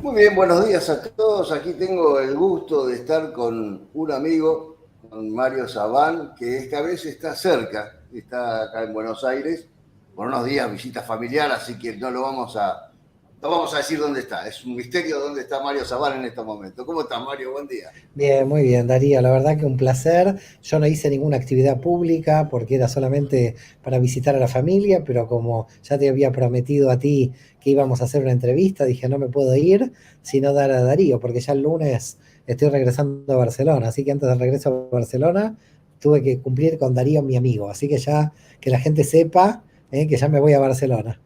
Muy bien, buenos días a todos. Aquí tengo el gusto de estar con un amigo, con Mario Sabán, que esta vez está cerca, está acá en Buenos Aires, por unos días visita familiar, así que no vamos a decir dónde está. Es un misterio dónde está Mario Sabán en este momento. ¿Cómo estás, Mario? Buen día. Bien, muy bien, Darío. La verdad que un placer. Yo no hice ninguna actividad pública porque era solamente para visitar a la familia, pero como ya te había prometido a ti que íbamos a hacer una entrevista, dije no me puedo ir sino dar a Darío, porque ya el lunes estoy regresando a Barcelona. Así que antes del regreso a Barcelona tuve que cumplir con Darío, mi amigo. Así que ya que la gente sepa que ya me voy a Barcelona.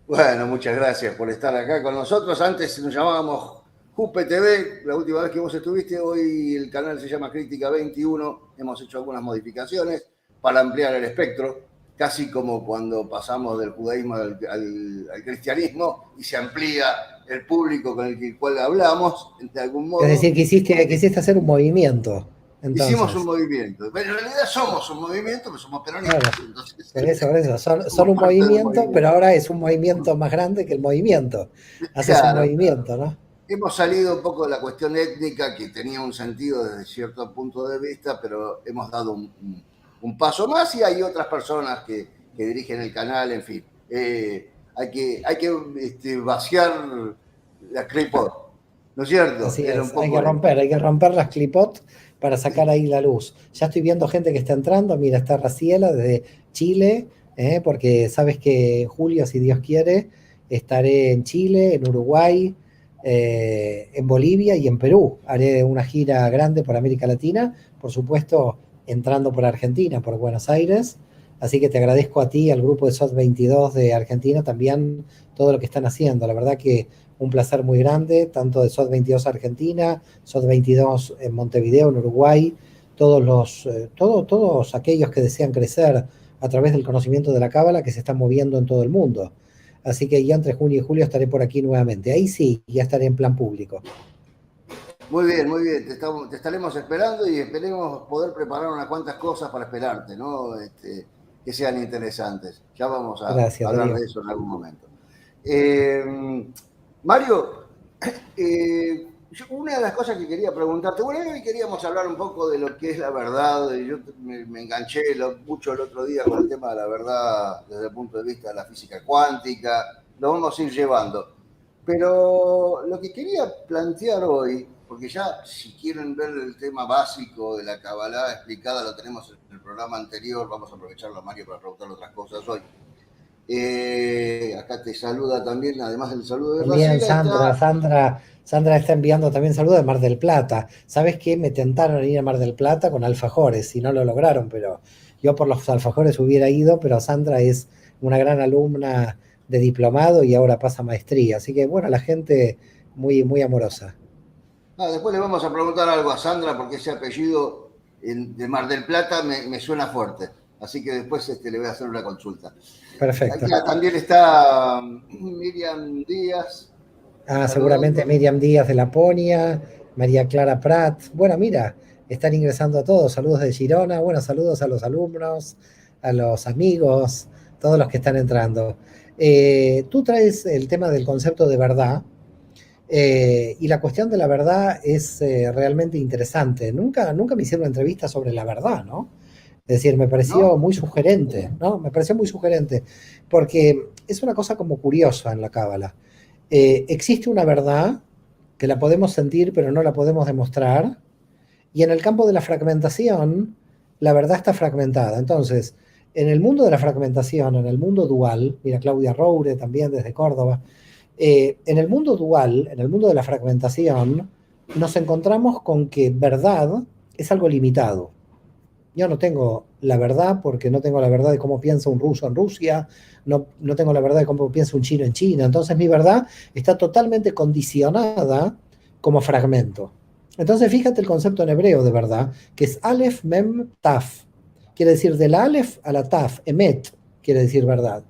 Bueno, muchas gracias por estar acá con nosotros. Antes nos llamábamos Jupe TV, la última vez que vos estuviste, hoy el canal se llama Crítica 21. Hemos hecho algunas modificaciones para ampliar el espectro, casi como cuando pasamos del judaísmo al cristianismo y se amplía el público con el cual hablamos, de algún Es decir, modo. quisiste hacer un movimiento, Hicimos un entonces. movimiento. Pero en realidad somos un movimiento, pero somos Claro. peronistas, entonces Por eso. Son somos un parte del movimiento, pero movimiento. ahora es un movimiento más grande que el movimiento. Haces un Claro, movimiento, ¿no? hemos salido un poco de la cuestión étnica, que tenía un sentido desde cierto punto de vista, pero hemos dado un paso más y hay otras personas que dirigen el canal, en fin. Hay que vaciar la Clipot, ¿no es cierto? Así Era un es, poco hay que romper las clipot para sacar ahí la luz. Ya estoy viendo gente que está entrando, mira, está Raciela desde Chile, porque sabes que julio, si Dios quiere, estaré en Chile, en Uruguay, en Bolivia y en Perú. Haré una gira grande por América Latina, por supuesto, entrando por Argentina, por Buenos Aires. Así que te agradezco a ti, al grupo de SOT 22 de Argentina, también todo lo que están haciendo. La verdad que un placer muy grande, tanto de SOT 22 Argentina, SOT 22 en Montevideo, en Uruguay, todos aquellos que desean crecer a través del conocimiento de la Cábala que se están moviendo en todo el mundo. Así que ya entre junio y julio estaré por aquí nuevamente. Ahí sí, ya estaré en plan público. muy bien, muy bien. Te estaremos esperando y esperemos poder preparar unas cuantas cosas para esperarte, ¿no? Que sean interesantes. Ya vamos a Gracias, hablar Darío. de eso en algún momento. Eh, Mario, una de las cosas que quería preguntarte, bueno, hoy queríamos hablar un poco de lo que es la verdad. Yo me enganché mucho el otro día con el tema de la verdad desde el punto de vista de la física cuántica. Lo vamos a ir llevando. Pero lo que quería plantear hoy, porque ya si quieren ver el tema básico de la Kabbalah explicada, lo tenemos en el programa anterior, vamos a aprovecharlo a Mario para preguntar otras cosas hoy. Acá te saluda también, además del saludo de También Racila, Sandra, está. Sandra está enviando también saludos de Mar del Plata. ¿Sabes qué? Me tentaron ir a Mar del Plata con alfajores y no lo lograron, pero yo por los alfajores hubiera ido, pero Sandra es una gran alumna de diplomado y ahora pasa maestría. Así que bueno, la gente muy, muy amorosa. Después le vamos a preguntar algo a Sandra, porque ese apellido de Mar del Plata me suena fuerte. Así que después le voy a hacer una consulta. Perfecto. Aquí también está Miriam Díaz. Ah, seguramente Saludando. Miriam Díaz de Laponia, María Clara Prat. Bueno, mira, están ingresando a todos. Saludos de Girona. Bueno, saludos a los alumnos, a los amigos, todos los que están entrando. Tú traes el tema del concepto de verdad y la cuestión de la verdad es realmente interesante. Nunca me hicieron una entrevista sobre la verdad, ¿no? Es decir, me pareció ¿No? muy sugerente, ¿no? Me pareció muy sugerente, porque es una cosa como curiosa en la Cábala. Existe una verdad que la podemos sentir pero no la podemos demostrar, y en el campo de la fragmentación, la verdad está fragmentada. Entonces, en el mundo de la fragmentación, en el mundo dual, mira Claudia Roure también desde Córdoba, en el mundo dual, en el mundo de la fragmentación, nos encontramos con que verdad es algo limitado. Yo no tengo la verdad porque no tengo la verdad de cómo piensa un ruso en Rusia, no tengo la verdad de cómo piensa un chino en China. Entonces mi verdad está totalmente condicionada como fragmento. Entonces fíjate el concepto en hebreo de verdad, que es Aleph, Mem, Taf. Quiere decir del Aleph a la Taf, Emet, quiere decir verdad.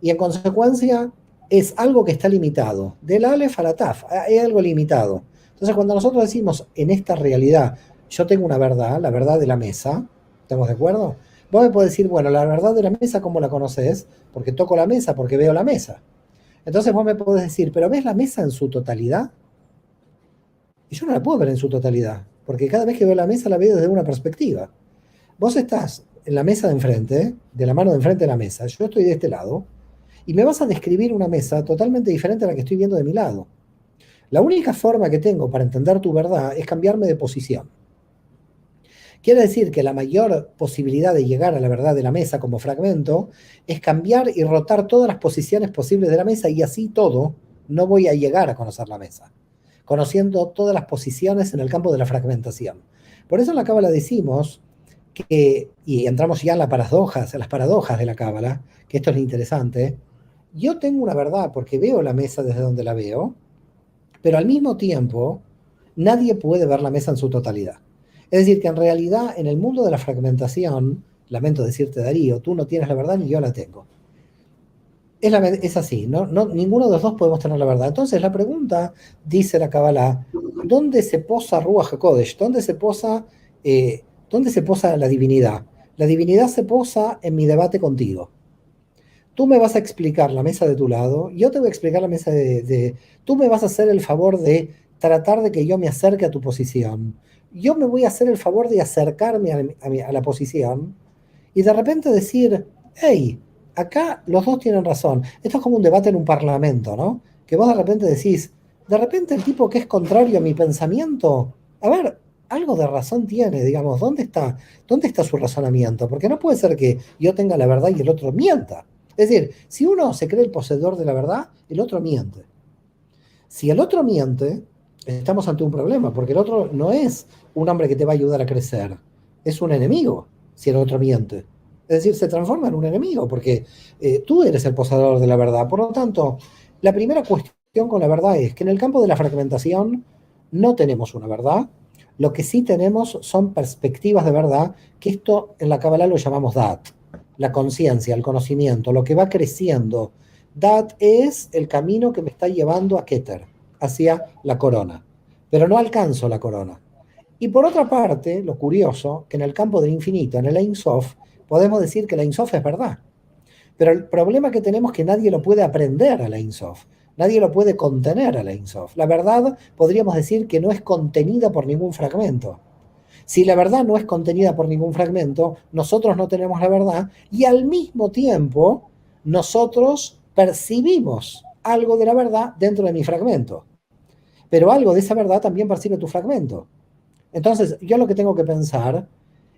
Y en consecuencia es algo que está limitado. Del Aleph a la Taf, hay algo limitado. Entonces cuando nosotros decimos en esta realidad, yo tengo una verdad, la verdad de la mesa, ¿estamos de acuerdo? Vos me podés decir, bueno, la verdad de la mesa, ¿cómo la conoces? Porque toco la mesa, porque veo la mesa. Entonces vos me podés decir, ¿pero ves la mesa en su totalidad? Y yo no la puedo ver en su totalidad, porque cada vez que veo la mesa la veo desde una perspectiva. Vos estás en la mesa de enfrente, de la mano de enfrente de la mesa, yo estoy de este lado, y me vas a describir una mesa totalmente diferente a la que estoy viendo de mi lado. La única forma que tengo para entender tu verdad es cambiarme de posición. Quiere decir que la mayor posibilidad de llegar a la verdad de la mesa como fragmento es cambiar y rotar todas las posiciones posibles de la mesa y así todo no voy a llegar a conocer la mesa, conociendo todas las posiciones en el campo de la fragmentación. Por eso en la Cábala decimos que, y entramos ya en las paradojas de la Cábala, que esto es lo interesante, yo tengo una verdad porque veo la mesa desde donde la veo, pero al mismo tiempo nadie puede ver la mesa en su totalidad. Es decir, que en realidad en el mundo de la fragmentación, lamento decirte Darío, tú no tienes la verdad ni yo la tengo. Es así, ninguno de los dos podemos tener la verdad. Entonces la pregunta, dice la Kabbalah, ¿dónde se posa Ruach HaKodesh? ¿Dónde se posa la divinidad? La divinidad se posa en mi debate contigo. Tú me vas a explicar la mesa de tu lado, yo te voy a explicar la mesa tú me vas a hacer el favor de tratar de que yo me acerque a tu posición. Yo me voy a hacer el favor de acercarme a la posición y de repente decir, hey, acá los dos tienen razón. Esto es como un debate en un parlamento, ¿no? Que vos de repente decís, de repente el tipo que es contrario a mi pensamiento, a ver, algo de razón tiene, digamos, ¿dónde está su razonamiento? Porque no puede ser que yo tenga la verdad y el otro mienta. Es decir, si uno se cree el poseedor de la verdad, el otro miente. Si el otro miente, estamos ante un problema, porque el otro no es un hombre que te va a ayudar a crecer, es un enemigo si el otro miente. Es decir, se transforma en un enemigo, porque tú eres el poseedor de la verdad. Por lo tanto, la primera cuestión con la verdad es que en el campo de la fragmentación no tenemos una verdad, lo que sí tenemos son perspectivas de verdad, que esto en la Kabbalah lo llamamos Dat, la conciencia, el conocimiento, lo que va creciendo. Dat es el camino que me está llevando a Keter, hacia la corona. Pero no alcanzo la corona. Y por otra parte, lo curioso, que en el campo del infinito, en el Ein Sof, podemos decir que el Ein Sof es verdad. Pero el problema que tenemos es que nadie lo puede aprender al Ein Sof. Nadie lo puede contener al Ein Sof. La verdad, podríamos decir que no es contenida por ningún fragmento. Si la verdad no es contenida por ningún fragmento, nosotros no tenemos la verdad y al mismo tiempo nosotros percibimos algo de la verdad dentro de mi fragmento. Pero algo de esa verdad también percibe tu fragmento. Entonces, yo lo que tengo que pensar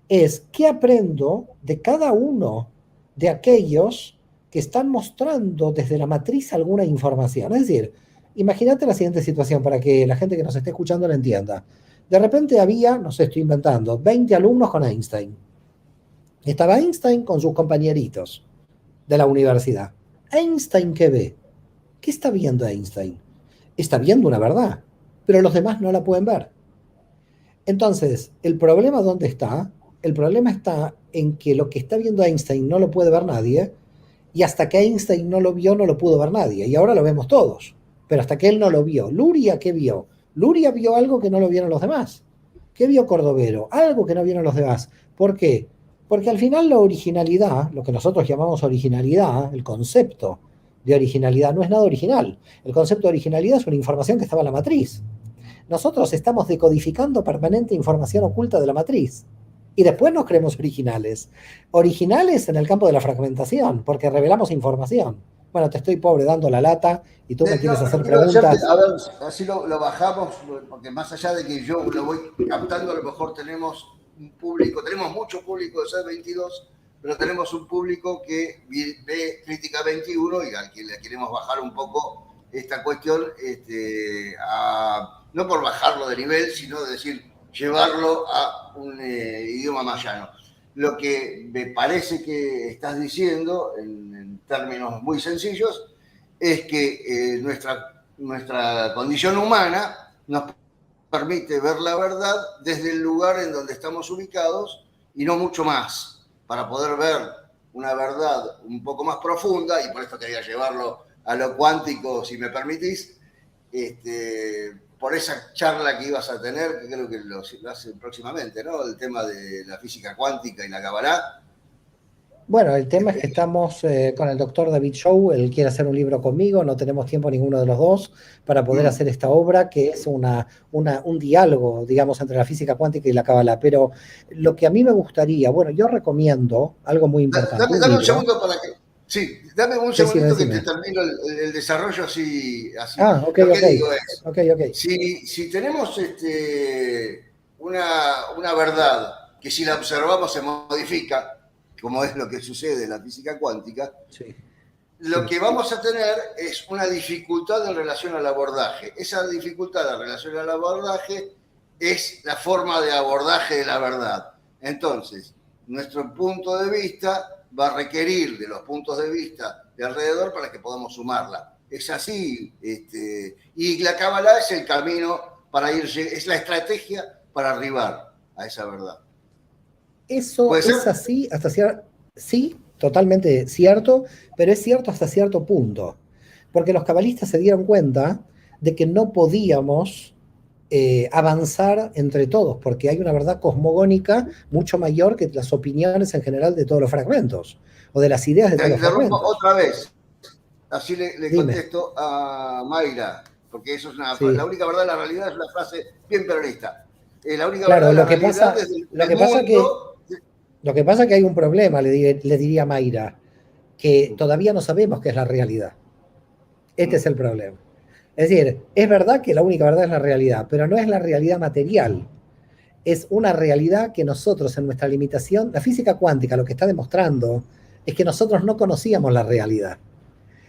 es qué aprendo de cada uno de aquellos que están mostrando desde la matriz alguna información. Es decir, imagínate la siguiente situación para que la gente que nos esté escuchando la entienda. De repente había, no sé, estoy inventando, 20 alumnos con Einstein. Estaba Einstein con sus compañeritos de la universidad. ¿Einstein qué ve? ¿Qué está viendo Einstein? Está viendo una verdad, pero los demás no la pueden ver. Entonces, ¿el problema dónde está? El problema está en que lo que está viendo Einstein no lo puede ver nadie, y hasta que Einstein no lo vio, no lo pudo ver nadie. Y ahora lo vemos todos. Pero hasta que él no lo vio. Luria, ¿qué vio? Luria vio algo que no lo vieron los demás. ¿Qué vio Cordovero? Algo que no vieron los demás. ¿Por qué? Porque al final la originalidad, lo que nosotros llamamos originalidad, el concepto de originalidad, no es nada original. El concepto de originalidad es una información que estaba en la matriz. Nosotros estamos decodificando permanente información oculta de la matriz. Y después nos creemos originales. Originales en el campo de la fragmentación, porque revelamos información. Bueno, te estoy pobre dando la lata y tú me quieres hacer preguntas. A ver, así lo bajamos, porque más allá de que yo lo voy captando, a lo mejor tenemos un público, tenemos mucho público de C22, pero tenemos un público que ve Crítica 21 y al que le queremos bajar un poco esta cuestión, no por bajarlo de nivel, sino de decir, llevarlo a un idioma más llano. Lo que me parece que estás diciendo, en términos muy sencillos, es que nuestra condición humana nos permite ver la verdad desde el lugar en donde estamos ubicados y no mucho más, para poder ver una verdad un poco más profunda, y por esto quería llevarlo a lo cuántico, si me permitís, por esa charla que ibas a tener, que creo que lo hacen próximamente, ¿no? El tema de la física cuántica y la Kabbalah. Bueno, el tema es que estamos con el doctor David Shaw, él quiere hacer un libro conmigo, no tenemos tiempo ninguno de los dos para poder Mm. hacer esta obra, que es un diálogo, digamos, entre la física cuántica y la cábala. Pero lo que a mí me gustaría, bueno, yo recomiendo algo muy importante, un Dame un libro. segundo para que. Sí, dame un Decime, segundito que te decime. termino el desarrollo así. Ah, ok, Lo que ok, digo es, ok, ok. si tenemos una verdad que si la observamos se modifica, como es lo que sucede en la física cuántica, Sí, lo sí. que vamos a tener es una dificultad en relación al abordaje. Esa dificultad en relación al abordaje es la forma de abordaje de la verdad. Entonces, nuestro punto de vista va a requerir de los puntos de vista de alrededor para que podamos sumarla. Es así. Y la cábala es el camino para ir, es la estrategia para arribar a esa verdad. Eso ¿Puede ser? es así hasta cierto, sí, totalmente cierto, pero es cierto hasta cierto punto, porque los cabalistas se dieron cuenta de que no podíamos avanzar entre todos, porque hay una verdad cosmogónica mucho mayor que las opiniones en general de todos los fragmentos, o de las ideas de todos Te los interrumpo fragmentos. otra vez. Así le Dime, contesto a Mayra, porque eso es la sí, única verdad de la realidad, es una frase bien peronista. La única verdad claro, de la realidad es lo del que pasa que, mundo. lo que pasa que hay un problema, le diría a Mayra, que todavía no sabemos qué es la realidad. Este es el problema. Es decir, es verdad que la única verdad es la realidad, pero no es la realidad material. Es una realidad que nosotros en nuestra limitación, la física cuántica lo que está demostrando es que nosotros no conocíamos la realidad.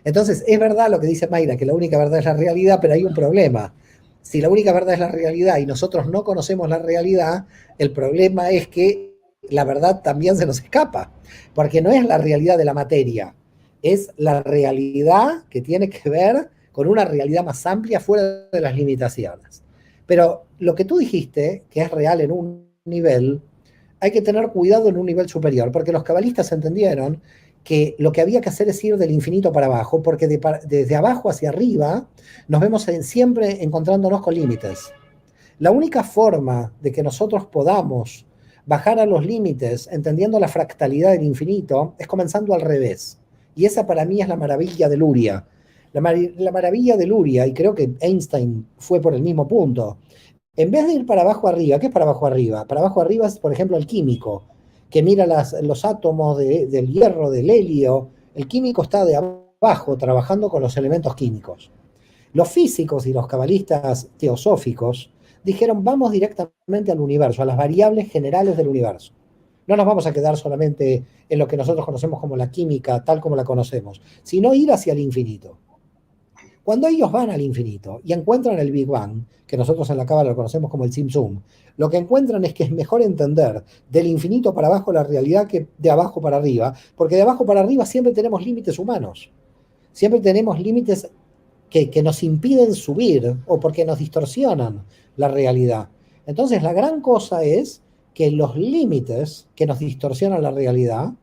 Entonces, es verdad lo que dice Mayra, que la única verdad es la realidad, pero hay un problema. Si la única verdad es la realidad y nosotros no conocemos la realidad, el problema es que la verdad también se nos escapa, porque no es la realidad de la materia, es la realidad que tiene que ver con una realidad más amplia fuera de las limitaciones. Pero lo que tú dijiste, que es real en un nivel, hay que tener cuidado en un nivel superior, porque los cabalistas entendieron que lo que había que hacer es ir del infinito para abajo, porque desde abajo hacia arriba nos vemos siempre encontrándonos con límites. La única forma de que nosotros podamos bajar a los límites, entendiendo la fractalidad del infinito, es comenzando al revés. Y esa para mí es la maravilla de Luria. La maravilla de Luria, y creo que Einstein fue por el mismo punto, en vez de ir para abajo arriba, ¿qué es para abajo arriba? Para abajo arriba es, por ejemplo, el químico, que mira los átomos del hierro, del helio. El químico está de abajo trabajando con los elementos químicos. Los físicos y los cabalistas teosóficos dijeron, vamos directamente al universo, a las variables generales del universo. No nos vamos a quedar solamente en lo que nosotros conocemos como la química, tal como la conocemos, sino ir hacia el infinito. Cuando ellos van al infinito y encuentran el Big Bang, que nosotros en la Cábala lo conocemos como el Tzimtzum, lo que encuentran es que es mejor entender del infinito para abajo la realidad que de abajo para arriba, porque de abajo para arriba siempre tenemos límites humanos, siempre tenemos límites que nos impiden subir o porque nos distorsionan la realidad. Entonces la gran cosa es que los límites que nos distorsionan la realidad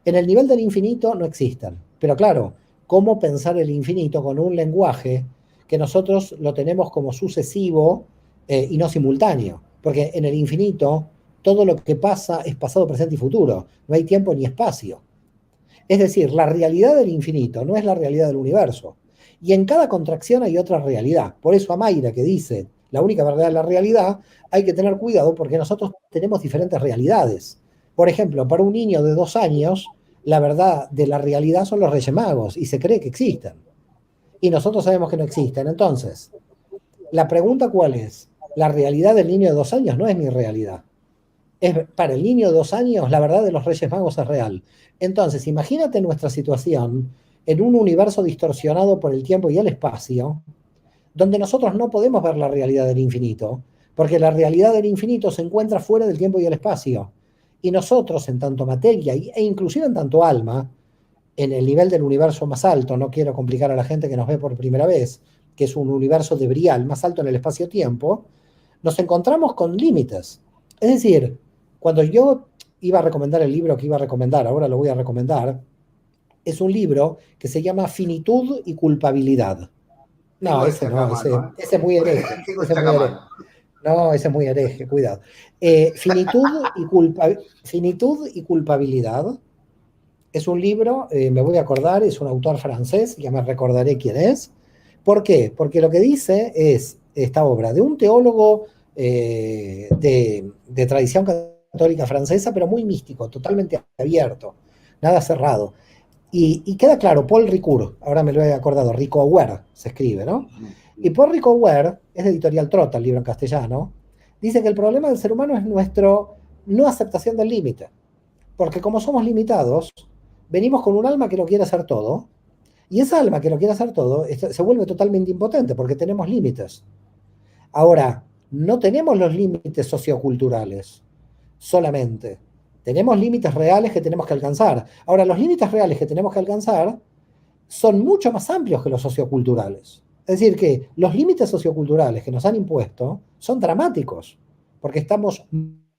en el nivel del infinito no existen. Pero claro, ¿cómo pensar el infinito con un lenguaje que nosotros lo tenemos como sucesivo y no simultáneo? Porque en el infinito todo lo que pasa es pasado, presente y futuro. No hay tiempo ni espacio. Es decir, la realidad del infinito no es la realidad del universo. Y en cada contracción hay otra realidad. Por eso a Mayra que dice, la única verdad es la realidad, hay que tener cuidado porque nosotros tenemos diferentes realidades. Por ejemplo, para un niño de 2 años, la verdad de la realidad son los Reyes Magos y se cree que existen. Y nosotros sabemos que no existen. Entonces, la pregunta cuál es, la realidad del niño de 2 años no es mi realidad. Para el niño de 2 años, la verdad de los Reyes Magos es real. Entonces, imagínate nuestra situación en un universo distorsionado por el tiempo y el espacio, donde nosotros no podemos ver la realidad del infinito, porque la realidad del infinito se encuentra fuera del tiempo y el espacio. Y nosotros, en tanto materia e inclusive en tanto alma, en el nivel del universo más alto, no quiero complicar a la gente que nos ve por primera vez, que es un universo de Brial más alto en el espacio-tiempo, nos encontramos con límites. Es decir, cuando yo iba a recomendar el libro que iba a recomendar, ahora lo voy a recomendar, es un libro que se llama Finitud y Culpabilidad. No, Tengo ese este acá a no, mano, ese es muy hereje, Tengo ese es este acá muy a hereje. mano. No, ese es muy hereje, cuidado. Finitud y culpabilidad Es un libro, me voy a acordar, es un autor francés, ya me recordaré quién es. ¿Por qué? Porque lo que dice es esta obra de un teólogo de tradición católica francesa, pero muy místico, totalmente abierto, nada cerrado. Y queda claro, Paul Ricoeur, ahora me lo he acordado, Ricoeur se escribe, ¿no? Y Paul Ricoeur, es de Editorial Trota, el libro en castellano, dice que el problema del ser humano es nuestra no aceptación del límite. Porque como somos limitados, venimos con un alma que lo quiere hacer todo, y esa alma que lo quiere hacer todo se vuelve totalmente impotente porque tenemos límites. Ahora, no tenemos los límites socioculturales solamente. Tenemos límites reales que tenemos que alcanzar. Ahora, los límites reales que tenemos que alcanzar son mucho más amplios que los socioculturales. Es decir, que los límites socioculturales que nos han impuesto son dramáticos, porque estamos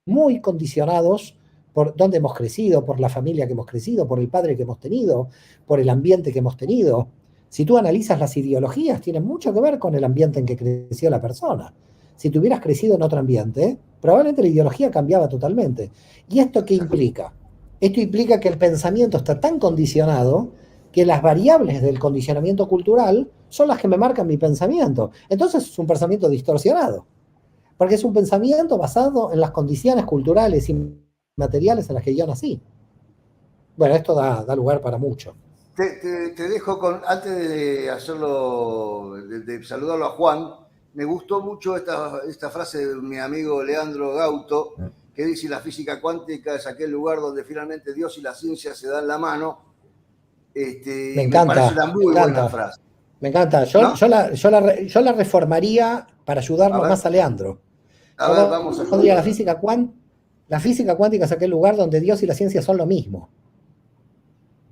muy condicionados por dónde hemos crecido, por la familia que hemos crecido, por el padre que hemos tenido, por el ambiente que hemos tenido. Si tú analizas las ideologías, tienen mucho que ver con el ambiente en que creció la persona. Si tú hubieras crecido en otro ambiente, probablemente la ideología cambiaba totalmente. ¿Y esto qué implica? Esto implica que el pensamiento está tan condicionado que las variables del condicionamiento cultural son las que me marcan mi pensamiento. Entonces es un pensamiento distorsionado, porque es un pensamiento basado en las condiciones culturales y materiales en las que yo nací. Bueno, esto da lugar para mucho. Te dejo con, antes de hacerlo, de saludarlo a Juan, me gustó mucho esta frase de mi amigo Leandro Gauto, que dice: la física cuántica es aquel lugar donde finalmente Dios y la ciencia se dan la mano. Me Y me parece encanta, una muy buena frase. me encanta. ¿No? Yo la reformaría para A ayudarlo ver, más a Leandro. a ver, Yo vamos a pondría escuchar. la física cuántica es aquel lugar donde Dios y la ciencia son lo mismo.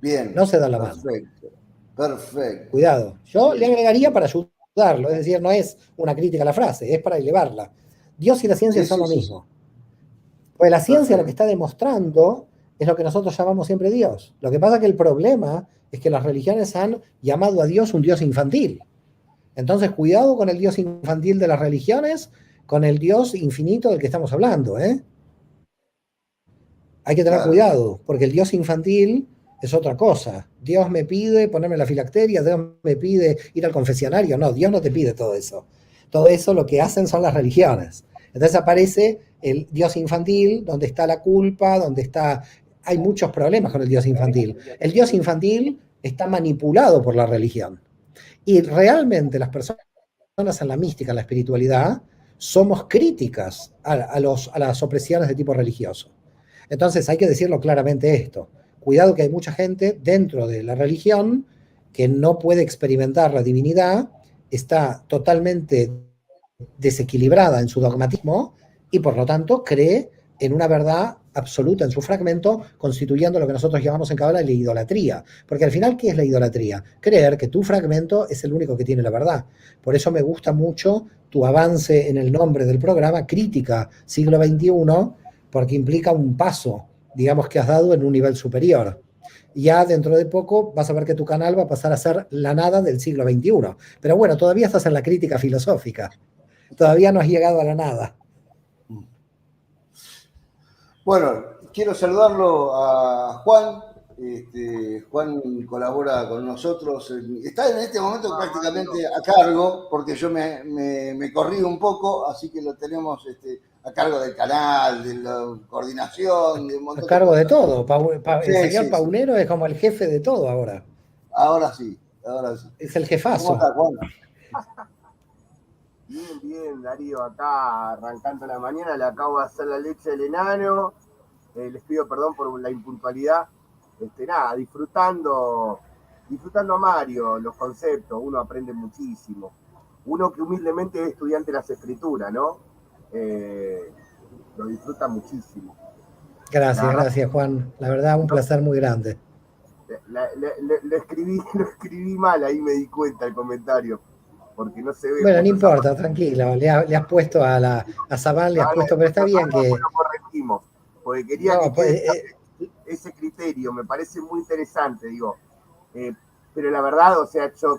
No Bien, se dan la mano. perfecto, perfecto. Cuidado. Yo le Bien, agregaría bien. para ayudarlo, es decir, no es una crítica a la frase, es para elevarla. Dios y la ciencia Sí, son sí, lo sí, sí. mismo. Pues la ciencia lo que Perfecto. está demostrando es lo que nosotros llamamos siempre Dios. Lo que pasa es que el problema es que las religiones han llamado a Dios un Dios infantil. Entonces, cuidado con el Dios infantil de las religiones, con el Dios infinito del que estamos hablando, ¿eh? Hay que tener Claro. cuidado, porque el Dios infantil es otra cosa. Dios me pide ponerme la filacteria, Dios me pide ir al confesionario. No, Dios no te pide todo eso. Todo eso lo que hacen son las religiones. Entonces aparece el Dios infantil, donde está la culpa, donde está... Hay muchos problemas con el Dios infantil. El Dios infantil está manipulado por la religión. Y realmente las personas en la mística, en la espiritualidad, somos críticas a las opresiones de tipo religioso. Entonces hay que decirlo claramente esto. Cuidado que hay mucha gente dentro de la religión que no puede experimentar la divinidad, está totalmente desequilibrada en su dogmatismo y por lo tanto cree en una verdad absoluta en su fragmento, constituyendo lo que nosotros llamamos en Cábala la idolatría. Porque al final, ¿qué es la idolatría? Creer que tu fragmento es el único que tiene la verdad. Por eso me gusta mucho tu avance en el nombre del programa, Crítica Siglo XXI, porque implica un paso, digamos, que has dado en un nivel superior. Ya dentro de poco vas a ver que tu canal va a pasar a ser la nada del siglo XXI. Pero bueno, todavía estás en la crítica filosófica. Todavía no has llegado a la nada. Bueno, quiero saludarlo a Juan. Juan colabora con nosotros. Está en este momento prácticamente a cargo, porque yo me corrí un poco, así que lo tenemos a cargo del canal, de la coordinación, de un A montón de cargo de cosas. todo. El Sí, señor sí, sí. Paunero es como el jefe de todo ahora. Ahora sí, ahora sí. Es el ¿Cómo jefazo. estás, Juan? Bien, bien, Darío, acá arrancando la mañana, le acabo de hacer la leche del enano, les pido perdón por la impuntualidad, nada, disfrutando a Mario, los conceptos, uno aprende muchísimo, uno que humildemente es estudiante de las escrituras, ¿no? Lo disfruta muchísimo. La Gracias, verdad, gracias, Juan. La verdad, un no, placer muy grande. lo escribí mal, ahí me di cuenta el comentario, porque no se ve Bueno, no mucho esa parte. importa, tranquilo. Le has puesto a Zabal, le has Ahora, puesto, pero está bien después que. lo corregimos, porque quería que No, pues, quede ese criterio, me parece muy interesante, digo. Pero la verdad, o sea, yo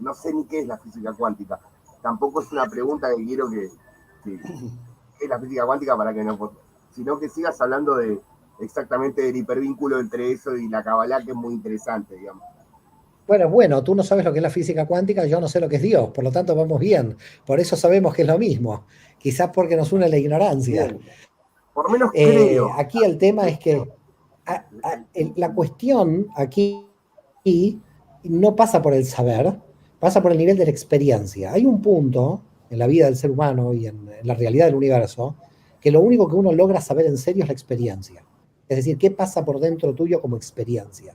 no sé ni qué es la física cuántica. Tampoco es una pregunta que quiero que es la física cuántica para que no, sino que sigas hablando exactamente del hipervínculo entre eso y la Kabbalah, que es muy interesante, digamos. Bueno, tú no sabes lo que es la física cuántica, yo no sé lo que es Dios, por lo tanto vamos bien. Por eso sabemos que es lo mismo. Quizás porque nos une la ignorancia. Bien. Por lo menos creo. Aquí el tema es que la cuestión aquí no pasa por el saber, pasa por el nivel de la experiencia. Hay un punto en la vida del ser humano y en la realidad del universo que lo único que uno logra saber en serio es la experiencia. Es decir, qué pasa por dentro tuyo como experiencia.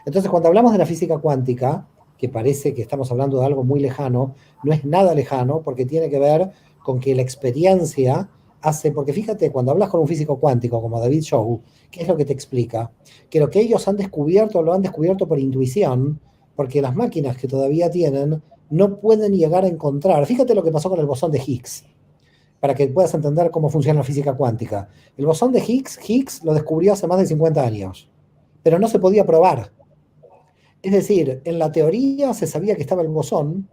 Entonces, cuando hablamos de la física cuántica, que parece que estamos hablando de algo muy lejano, no es nada lejano porque tiene que ver con que la experiencia hace, porque fíjate, cuando hablas con un físico cuántico como David Shaw, ¿qué es lo que te explica? Que lo que ellos han descubierto lo han descubierto por intuición, porque las máquinas que todavía tienen no pueden llegar a encontrar. Fíjate lo que pasó con el bosón de Higgs, para que puedas entender cómo funciona la física cuántica. El bosón de Higgs lo descubrió hace más de 50 años, pero no se podía probar. Es decir, en la teoría se sabía que estaba el bosón,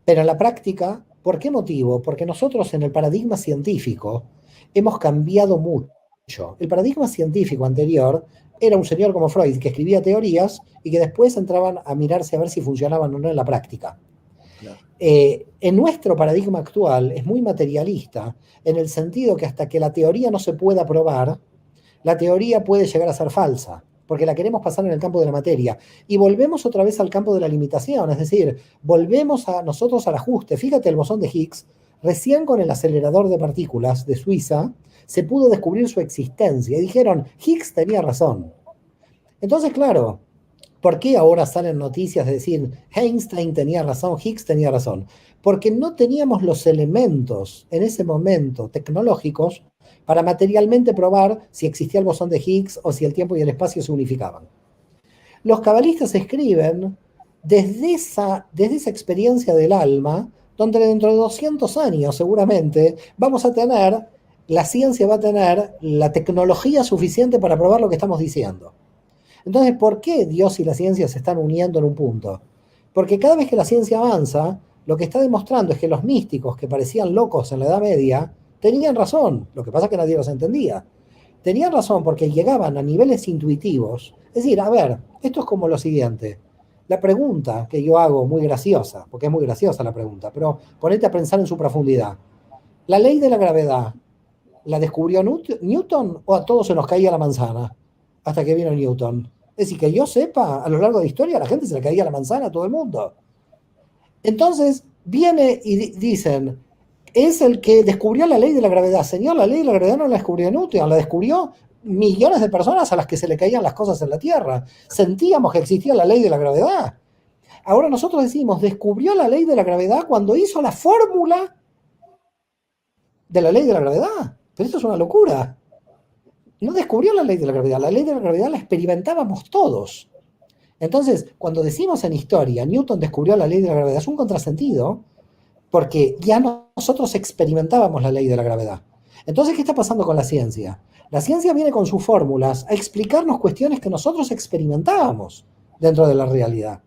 pero en la práctica, ¿por qué motivo? Porque nosotros en el paradigma científico hemos cambiado mucho. El paradigma científico anterior era un señor como Freud que escribía teorías y que después entraban a mirarse a ver si funcionaban o no en la práctica. Claro. En nuestro paradigma actual es muy materialista, en el sentido que hasta que la teoría no se pueda probar, la teoría puede llegar a ser falsa, porque la queremos pasar en el campo de la materia. Y volvemos otra vez al campo de la limitación, es decir, volvemos a nosotros al ajuste. Fíjate el bosón de Higgs, recién con el acelerador de partículas de Suiza, se pudo descubrir su existencia. Y dijeron, Higgs tenía razón. Entonces, claro, ¿por qué ahora salen noticias de decir, Einstein tenía razón, Higgs tenía razón? Porque no teníamos los elementos en ese momento tecnológicos para materialmente probar si existía el bosón de Higgs o si el tiempo y el espacio se unificaban. Los cabalistas escriben desde esa experiencia del alma, donde dentro de 200 años seguramente vamos a tener, la ciencia va a tener la tecnología suficiente para probar lo que estamos diciendo. Entonces, ¿por qué Dios y la ciencia se están uniendo en un punto? Porque cada vez que la ciencia avanza, lo que está demostrando es que los místicos que parecían locos en la Edad Media tenían razón, lo que pasa es que nadie los entendía. Tenían razón porque llegaban a niveles intuitivos. Es decir, a ver, esto es como lo siguiente. La pregunta que yo hago, muy graciosa, porque es muy graciosa la pregunta, pero ponete a pensar en su profundidad. ¿La ley de la gravedad la descubrió Newton o a todos se nos caía la manzana hasta que vino Newton? Es decir, que yo sepa, a lo largo de la historia a la gente se le caía la manzana a todo el mundo. Entonces, viene y dicen, es el que descubrió la ley de la gravedad. Señor, la ley de la gravedad no la descubrió Newton, la descubrió millones de personas a las que se le caían las cosas en la Tierra. Sentíamos que existía la ley de la gravedad. Ahora nosotros decimos, descubrió la ley de la gravedad cuando hizo la fórmula de la ley de la gravedad. Pero esto es una locura. No descubrió la ley de la gravedad la experimentábamos todos. Entonces, cuando decimos en historia, Newton descubrió la ley de la gravedad, es un contrasentido, porque ya nosotros experimentábamos la ley de la gravedad. Entonces, ¿qué está pasando con la ciencia? La ciencia viene con sus fórmulas a explicarnos cuestiones que nosotros experimentábamos dentro de la realidad.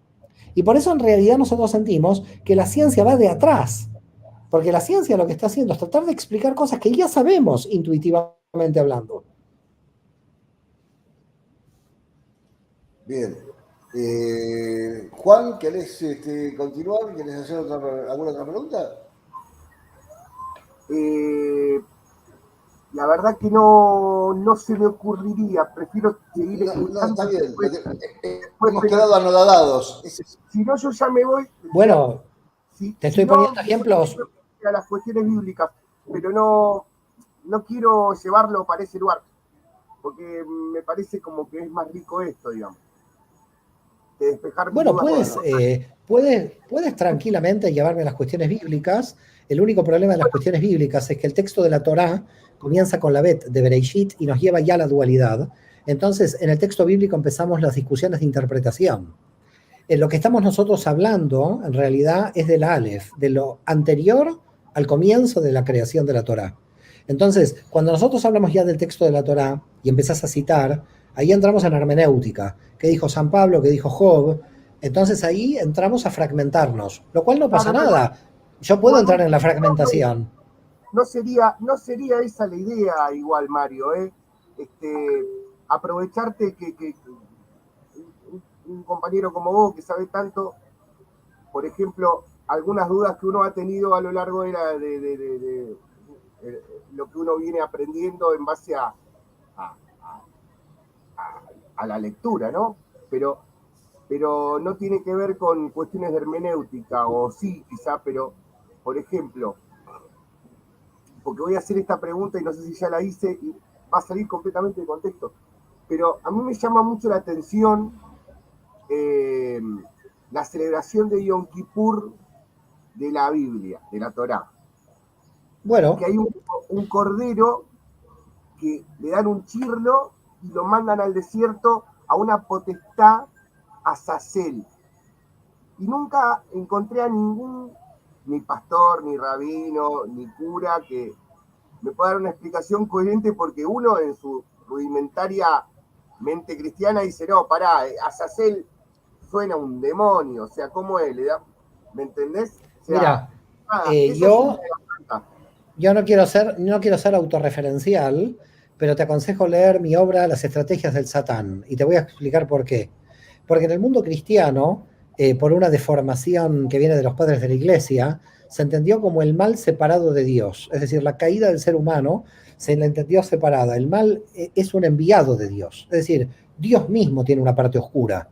Y por eso en realidad nosotros sentimos que la ciencia va de atrás, porque la ciencia lo que está haciendo es tratar de explicar cosas que ya sabemos intuitivamente hablando. Bien. Juan, ¿querés continuar? ¿Querés hacer alguna otra pregunta? La verdad que no se me ocurriría, prefiero seguir escuchando. No, está bien, hemos quedado anonadados. Si no, yo ya me voy. Bueno, te estoy poniendo ejemplos. A las cuestiones bíblicas, pero no quiero llevarlo para ese lugar, porque me parece como que es más rico esto, digamos. Bueno, puedes tranquilamente llevarme a las cuestiones bíblicas. El único problema de las cuestiones bíblicas es que el texto de la Torá comienza con la Bet de Bereshit y nos lleva ya a la dualidad. Entonces, en el texto bíblico empezamos las discusiones de interpretación. En lo que estamos nosotros hablando, en realidad, es del Aleph, de lo anterior al comienzo de la creación de la Torá. Entonces, cuando nosotros hablamos ya del texto de la Torá y empezás a citar, ahí entramos en hermenéutica. ¿Qué dijo San Pablo? ¿Qué dijo Job? Entonces ahí entramos a fragmentarnos, lo cual no pasa nada. Yo puedo entrar en la fragmentación. No sería esa la idea igual, Mario, aprovecharte que un compañero como vos que sabe tanto, por ejemplo, algunas dudas que uno ha tenido a lo largo de lo que uno viene aprendiendo en base a, a, a la lectura, ¿no? Pero no tiene que ver con cuestiones de hermenéutica, o sí, quizá, pero, por ejemplo, porque voy a hacer esta pregunta y no sé si ya la hice y va a salir completamente de contexto, pero a mí me llama mucho la atención la celebración de Yom Kippur de la Biblia, de la Torá. Bueno, Que hay un cordero que le dan un chirlo y lo mandan al desierto a una potestad Azazel. Y nunca encontré a ningún, ni pastor, ni rabino, ni cura, que me pueda dar una explicación coherente, porque uno en su rudimentaria mente cristiana dice, no, pará, Azazel suena un demonio, o sea, ¿cómo es? ¿Me entendés? O sea, mira, yo no quiero ser autorreferencial, pero te aconsejo leer mi obra Las estrategias del Satán, y te voy a explicar por qué. Porque en el mundo cristiano, por una deformación que viene de los padres de la iglesia, se entendió como el mal separado de Dios. Es decir, la caída del ser humano se la entendió separada. El mal es un enviado de Dios. Es decir, Dios mismo tiene una parte oscura.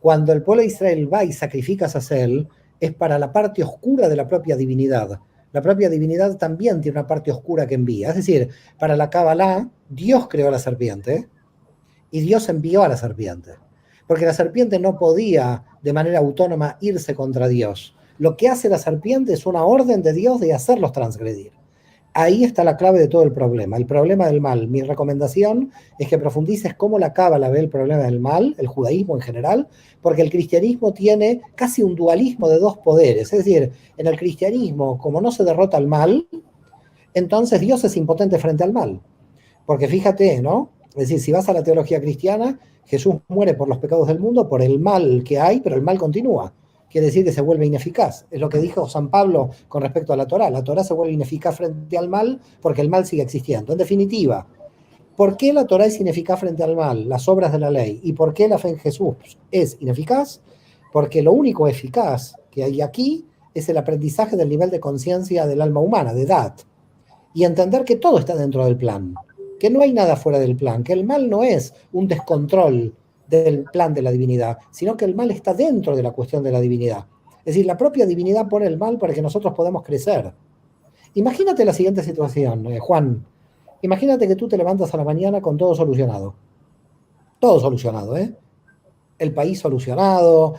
Cuando el pueblo de Israel va y sacrifica a Sacel, es para la parte oscura de la propia divinidad. La propia divinidad también tiene una parte oscura que envía. Es decir, para la Kabbalah, Dios creó la serpiente y Dios envió a la serpiente. Porque la serpiente no podía de manera autónoma irse contra Dios. Lo que hace la serpiente es una orden de Dios de hacerlos transgredir. Ahí está la clave de todo el problema del mal. Mi recomendación es que profundices cómo la Cábala ve el problema del mal, el judaísmo en general, porque el cristianismo tiene casi un dualismo de dos poderes. Es decir, en el cristianismo, como no se derrota al mal, entonces Dios es impotente frente al mal. Porque fíjate, ¿no? Es decir, si vas a la teología cristiana, Jesús muere por los pecados del mundo, por el mal que hay, pero el mal continúa. Quiere decir que se vuelve ineficaz. Es lo que dijo San Pablo con respecto a la Torá. La Torá se vuelve ineficaz frente al mal porque el mal sigue existiendo. En definitiva, ¿por qué la Torá es ineficaz frente al mal? Las obras de la ley. ¿Y por qué la fe en Jesús es ineficaz? Porque lo único eficaz que hay aquí es el aprendizaje del nivel de conciencia del alma humana, de Dat. Y entender que todo está dentro del plan, que no hay nada fuera del plan, que el mal no es un descontrol del plan de la divinidad, sino que el mal está dentro de la cuestión de la divinidad. Es decir, la propia divinidad pone el mal para que nosotros podamos crecer. Imagínate la siguiente situación, Juan. Imagínate que tú te levantas a la mañana con todo solucionado. Todo solucionado, ¿eh? El país solucionado,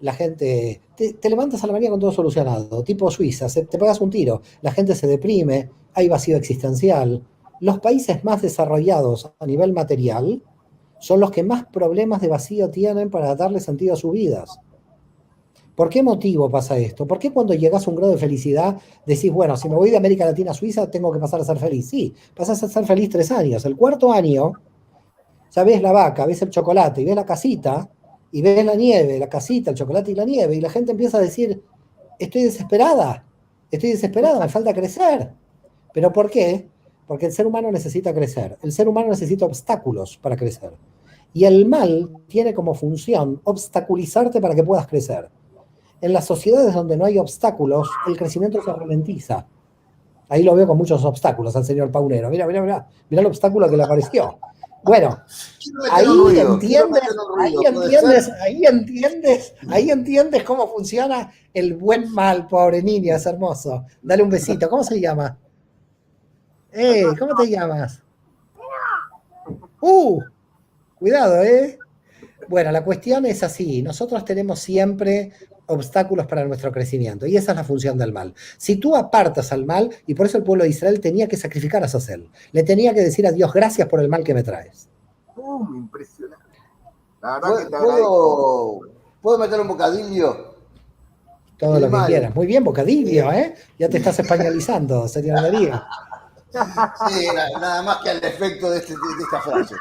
la gente... Te levantas a la mañana con todo solucionado, tipo Suiza, te pegas un tiro, la gente se deprime, hay vacío existencial. Los países más desarrollados a nivel material son los que más problemas de vacío tienen para darle sentido a sus vidas. ¿Por qué motivo pasa esto? ¿Por qué cuando llegas a un grado de felicidad decís, bueno, si me voy de América Latina a Suiza tengo que pasar a ser feliz? Sí, pasas a ser feliz 3 años. El cuarto año ya ves la vaca, ves el chocolate y ves la casita, y ves la nieve, la casita, el chocolate y la nieve, y la gente empieza a decir, estoy desesperada, me falta crecer. ¿Pero por qué? Porque el ser humano necesita crecer, el ser humano necesita obstáculos para crecer. Y el mal tiene como función obstaculizarte para que puedas crecer. En las sociedades donde no hay obstáculos, el crecimiento se ralentiza. Ahí lo veo con muchos obstáculos al señor Paunero. Mira el obstáculo que le apareció. Bueno, ahí entiendes cómo funciona el buen mal, pobre niño, es hermoso. Dale un besito. ¿Cómo se llama? ¿Cómo te llamas? Cuidado, Bueno, la cuestión es así. Nosotros tenemos siempre obstáculos para nuestro crecimiento, y esa es la función del mal. Si tú apartas al mal, y por eso el pueblo de Israel tenía que sacrificar a Sacel, le tenía que decir a Dios, gracias por el mal que me traes. Impresionante. La verdad que te agradezco. ¿Puedo meter un bocadillo? Todo lo que quieras. Muy bien, bocadillo, Ya te estás españolizando, señor Darío. Sí, nada más que al efecto de esta frase.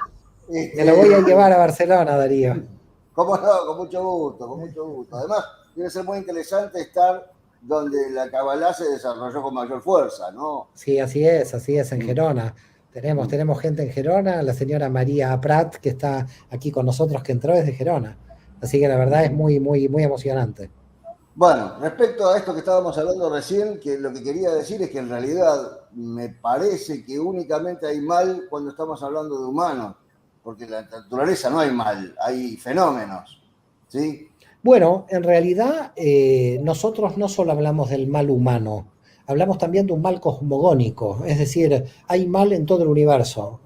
Me lo voy a llevar a Barcelona, Darío. ¿Cómo no? Con mucho gusto. Además, debe ser muy interesante estar donde la Kabbalah se desarrolló con mayor fuerza, ¿no? Sí, así es, en Gerona. Tenemos gente en Gerona, la señora María Prat, que está aquí con nosotros, que entró desde Gerona. Así que la verdad es muy, muy, muy emocionante. Bueno, respecto a esto que estábamos hablando recién, que lo que quería decir es que en realidad me parece que únicamente hay mal cuando estamos hablando de humanos, porque en la naturaleza no hay mal, hay fenómenos, ¿sí? Bueno, en realidad nosotros no solo hablamos del mal humano, hablamos también de un mal cosmogónico, es decir, hay mal en todo el universo.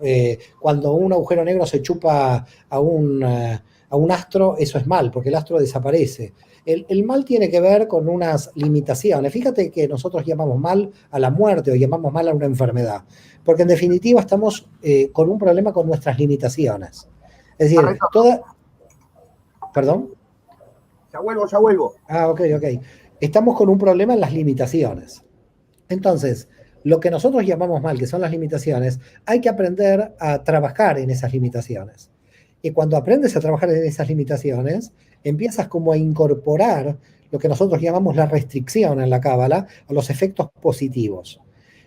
Cuando un agujero negro se chupa a un astro, eso es mal, porque el astro desaparece. El mal tiene que ver con unas limitaciones. Fíjate que nosotros llamamos mal a la muerte o llamamos mal a una enfermedad, porque en definitiva estamos con un problema con nuestras limitaciones. Es decir, toda... ¿Perdón? Ya vuelvo. Ah, ok. Estamos con un problema en las limitaciones. Entonces, lo que nosotros llamamos mal, que son las limitaciones, hay que aprender a trabajar en esas limitaciones. Y cuando aprendes a trabajar en esas limitaciones, empiezas como a incorporar lo que nosotros llamamos la restricción en la cábala, a los efectos positivos.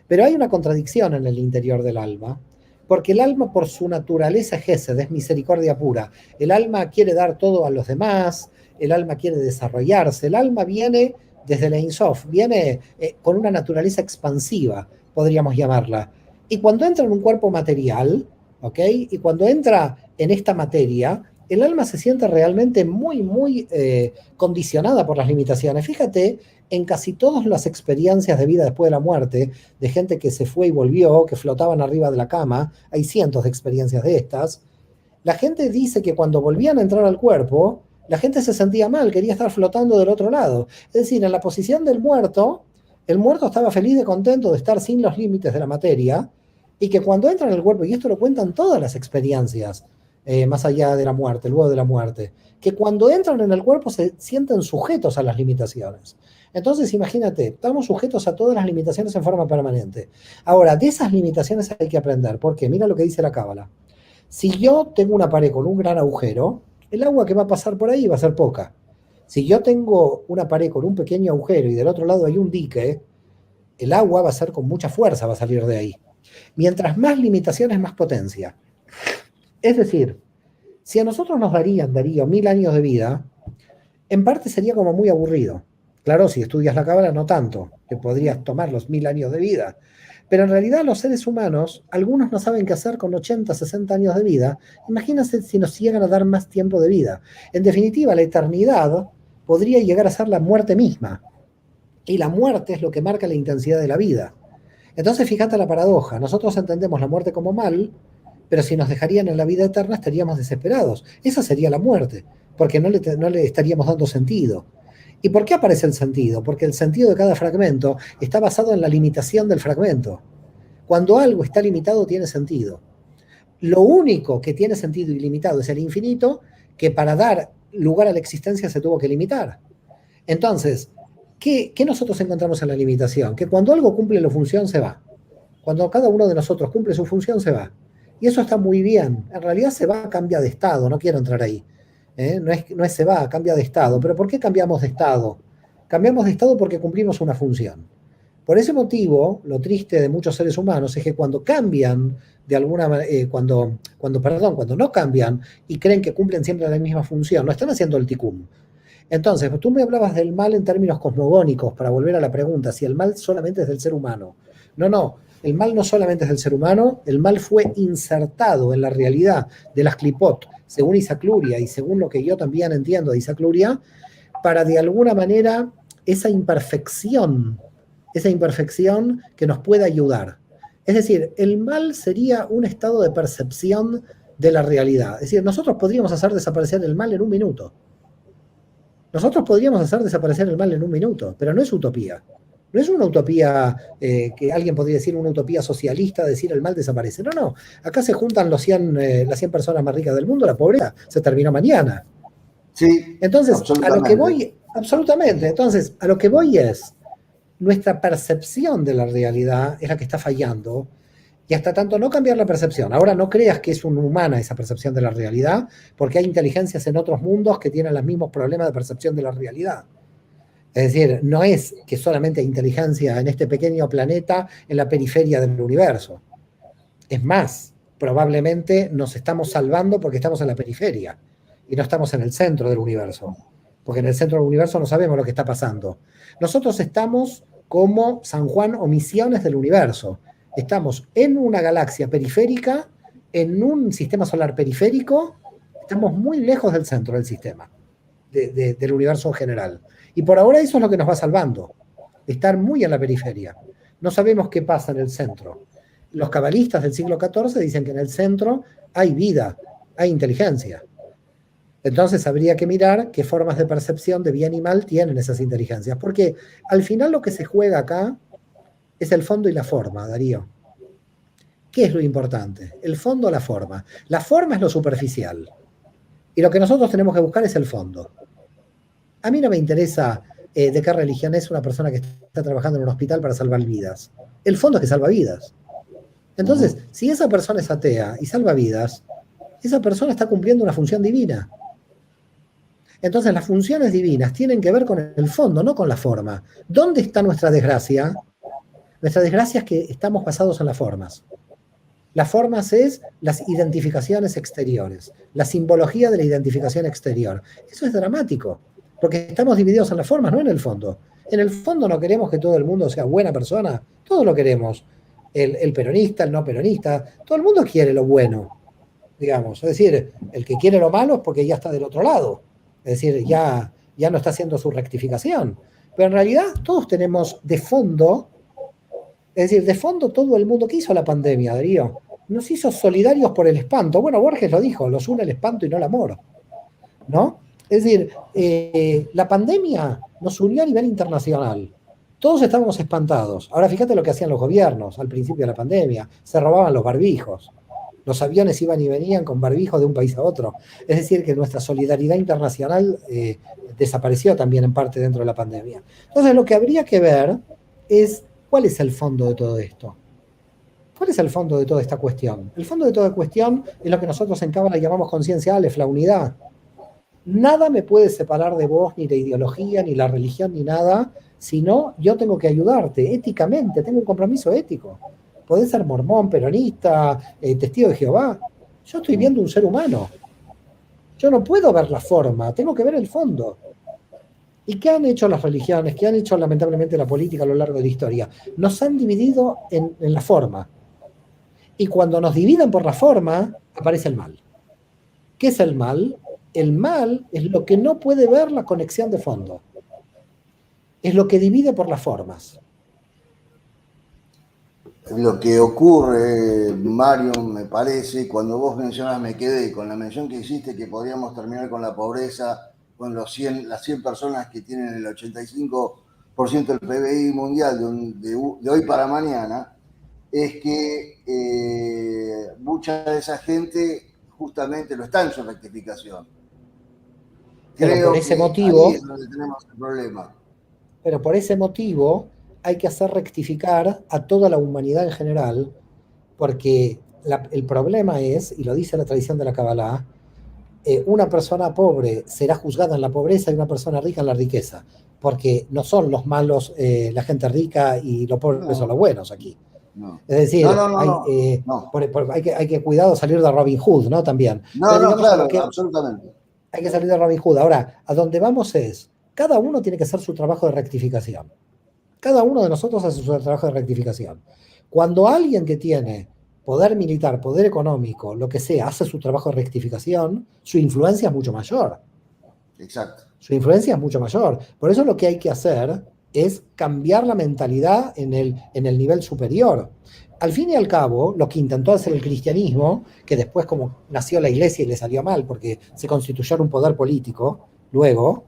Pero hay una contradicción en el interior del alma, porque el alma por su naturaleza es gesed, es misericordia pura. El alma quiere dar todo a los demás, el alma quiere desarrollarse, el alma viene desde la Ein Sof, viene con una naturaleza expansiva, podríamos llamarla. Y cuando entra en un cuerpo material, ¿ok? Y cuando entra en esta materia, el alma se siente realmente muy, muy condicionada por las limitaciones. Fíjate, en casi todas las experiencias de vida después de la muerte, de gente que se fue y volvió, que flotaban arriba de la cama, hay cientos de experiencias de estas, la gente dice que cuando volvían a entrar al cuerpo, la gente se sentía mal, quería estar flotando del otro lado. Es decir, en la posición del muerto, el muerto estaba feliz y contento de estar sin los límites de la materia, y que cuando entra en el cuerpo, y esto lo cuentan todas las experiencias, más allá de la muerte, luego de la muerte, que cuando entran en el cuerpo se sienten sujetos a las limitaciones. Entonces, imagínate, estamos sujetos a todas las limitaciones en forma permanente. Ahora, de esas limitaciones hay que aprender, porque mira lo que dice la cábala. Si yo tengo una pared con un gran agujero, el agua que va a pasar por ahí va a ser poca. Si yo tengo una pared con un pequeño agujero y del otro lado hay un dique, el agua va a ser con mucha fuerza, va a salir de ahí. Mientras más limitaciones, más potencia. Es decir, si a nosotros nos darían, Darío, 1000 años de vida, en parte sería como muy aburrido. Claro, si estudias la cábala no tanto, que podrías tomar los 1000 años de vida. Pero en realidad los seres humanos, algunos no saben qué hacer con 80, 60 años de vida. Imagínense si nos llegan a dar más tiempo de vida. En definitiva, la eternidad podría llegar a ser la muerte misma. Y la muerte es lo que marca la intensidad de la vida. Entonces, fíjate la paradoja. Nosotros entendemos la muerte como mal, pero si nos dejarían en la vida eterna estaríamos desesperados. Esa sería la muerte, porque no le estaríamos dando sentido. ¿Y por qué aparece el sentido? Porque el sentido de cada fragmento está basado en la limitación del fragmento. Cuando algo está limitado, tiene sentido. Lo único que tiene sentido ilimitado es el infinito, que para dar lugar a la existencia se tuvo que limitar. Entonces, ¿qué nosotros encontramos en la limitación? Que cuando algo cumple la función, se va. Cuando cada uno de nosotros cumple su función, se va. Y eso está muy bien. En realidad se va, cambia de estado, no quiero entrar ahí. No es se va, cambia de estado. ¿Pero por qué cambiamos de estado? Cambiamos de estado porque cumplimos una función. Por ese motivo, lo triste de muchos seres humanos es que cuando cambian de alguna manera, cuando no cambian y creen que cumplen siempre la misma función, no están haciendo el tikkun. Entonces, tú me hablabas del mal en términos cosmogónicos, para volver a la pregunta, si el mal solamente es del ser humano. No, el mal no solamente es del ser humano, el mal fue insertado en la realidad de las Klipot, según Isaac Luria y según lo que yo también entiendo de Isaac Luria, para de alguna manera esa imperfección que nos pueda ayudar. Es decir, el mal sería un estado de percepción de la realidad. Es decir, nosotros podríamos hacer desaparecer el mal en un minuto. Pero no es utopía. No es una utopía que alguien podría decir, una utopía socialista, decir el mal desaparece. No. Acá se juntan las 100 personas más ricas del mundo, la pobreza se terminó mañana. Sí. Entonces, a lo que voy, absolutamente. Entonces, a lo que voy es, nuestra percepción de la realidad es la que está fallando. Y hasta tanto no cambiar la percepción. Ahora no creas que es humana esa percepción de la realidad, porque hay inteligencias en otros mundos que tienen los mismos problemas de percepción de la realidad. Es decir, no es que solamente hay inteligencia en este pequeño planeta en la periferia del universo. Es más, probablemente nos estamos salvando porque estamos en la periferia y no estamos en el centro del universo. Porque en el centro del universo no sabemos lo que está pasando. Nosotros estamos como San Juan o Misiones del universo. Estamos en una galaxia periférica, en un sistema solar periférico, estamos muy lejos del centro del sistema, del universo en general. Y por ahora eso es lo que nos va salvando, estar muy en la periferia. No sabemos qué pasa en el centro. Los cabalistas del siglo XIV dicen que en el centro hay vida, hay inteligencia. Entonces habría que mirar qué formas de percepción de bien y mal tienen esas inteligencias, porque al final lo que se juega acá es el fondo y la forma, Darío. ¿Qué es lo importante? El fondo o la forma. La forma es lo superficial, y lo que nosotros tenemos que buscar es el fondo. A mí no me interesa de qué religión es una persona que está trabajando en un hospital para salvar vidas. El fondo es que salva vidas. Entonces, si esa persona es atea y salva vidas, esa persona está cumpliendo una función divina. Entonces las funciones divinas tienen que ver con el fondo, no con la forma. ¿Dónde está nuestra desgracia? Nuestra desgracia es que estamos basados en las formas. Las formas es las identificaciones exteriores, la simbología de la identificación exterior. Eso es dramático, porque estamos divididos en las formas, no en el fondo. En el fondo no queremos que todo el mundo sea buena persona, todos lo queremos. El peronista, el no peronista, todo el mundo quiere lo bueno, digamos. Es decir, el que quiere lo malo es porque ya está del otro lado. Es decir, ya no está haciendo su rectificación. Pero en realidad todos tenemos de fondo, es decir, de fondo todo el mundo. ¿Qué hizo la pandemia, Darío? Nos hizo solidarios por el espanto. Bueno, Borges lo dijo, los une el espanto y no el amor, ¿no? Es decir, la pandemia nos unió a nivel internacional. Todos estábamos espantados. Ahora fíjate lo que hacían los gobiernos al principio de la pandemia. Se robaban los barbijos. Los aviones iban y venían con barbijos de un país a otro. Es decir, que nuestra solidaridad internacional desapareció también en parte dentro de la pandemia. Entonces, lo que habría que ver es cuál es el fondo de todo esto. ¿Cuál es el fondo de toda esta cuestión? El fondo de toda cuestión es lo que nosotros en Cábala llamamos conciencia Aleph, la unidad. Nada me puede separar de vos, ni la ideología, ni la religión, ni nada, sino yo tengo que ayudarte éticamente, tengo un compromiso ético. Podés ser mormón, peronista, testigo de Jehová. Yo estoy viendo un ser humano. Yo no puedo ver la forma, tengo que ver el fondo. ¿Y qué han hecho las religiones? ¿Qué han hecho lamentablemente la política a lo largo de la historia? Nos han dividido en la forma. Y cuando nos dividen por la forma, aparece el mal. ¿Qué es el mal? El mal es lo que no puede ver la conexión de fondo. Es lo que divide por las formas. Lo que ocurre, Mario, me parece, cuando vos mencionas, me quedé con la mención que hiciste, que podríamos terminar con la pobreza, con las 100 personas que tienen el 85% del PBI mundial de hoy para mañana, es que mucha de esa gente justamente lo está en su rectificación. Pero por ese motivo, ahí es donde tenemos el problema. Pero por ese motivo hay que hacer rectificar a toda la humanidad en general, porque el problema es, y lo dice la tradición de la Kabbalah, una persona pobre será juzgada en la pobreza y una persona rica en la riqueza, porque no son los malos la gente rica y los pobres son los buenos aquí. No. Es decir, no. Hay que cuidado salir de Robin Hood, ¿no? También. Claro, absolutamente. Hay que salir de Robin Hood. Ahora, a donde vamos es, cada uno tiene que hacer su trabajo de rectificación. Cada uno de nosotros hace su trabajo de rectificación. Cuando alguien que tiene poder militar, poder económico, lo que sea, hace su trabajo de rectificación, su influencia es mucho mayor. Exacto. Su influencia es mucho mayor. Por eso lo que hay que hacer es cambiar la mentalidad en el nivel superior. Al fin y al cabo, lo que intentó hacer el cristianismo, que después como nació la iglesia y le salió mal porque se constituyó en un poder político, luego,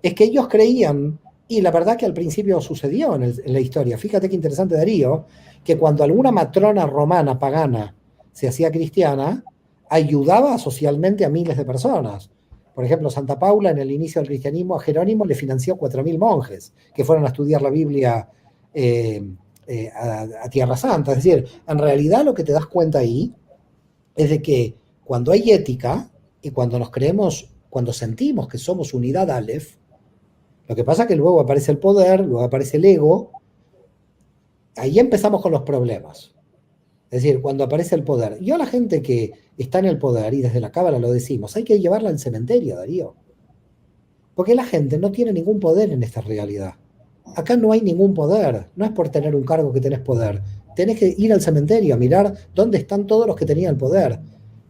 es que ellos creían, y la verdad que al principio sucedió en la historia, fíjate qué interesante, Darío, que cuando alguna matrona romana pagana se hacía cristiana, ayudaba socialmente a miles de personas. Por ejemplo, Santa Paula en el inicio del cristianismo a Jerónimo le financió 4.000 monjes que fueron a estudiar la Biblia a Tierra Santa. Es decir, en realidad lo que te das cuenta ahí es de que cuando hay ética y cuando nos creemos, cuando sentimos que somos unidad Aleph, lo que pasa es que luego aparece el poder, luego aparece el ego, ahí empezamos con los problemas. Es decir, cuando aparece el poder. Yo a la gente que está en el poder, y desde la Cábala lo decimos, hay que llevarla al cementerio, Darío. Porque la gente no tiene ningún poder en esta realidad. Acá no hay ningún poder. No es por tener un cargo que tenés poder. Tenés que ir al cementerio a mirar dónde están todos los que tenían el poder.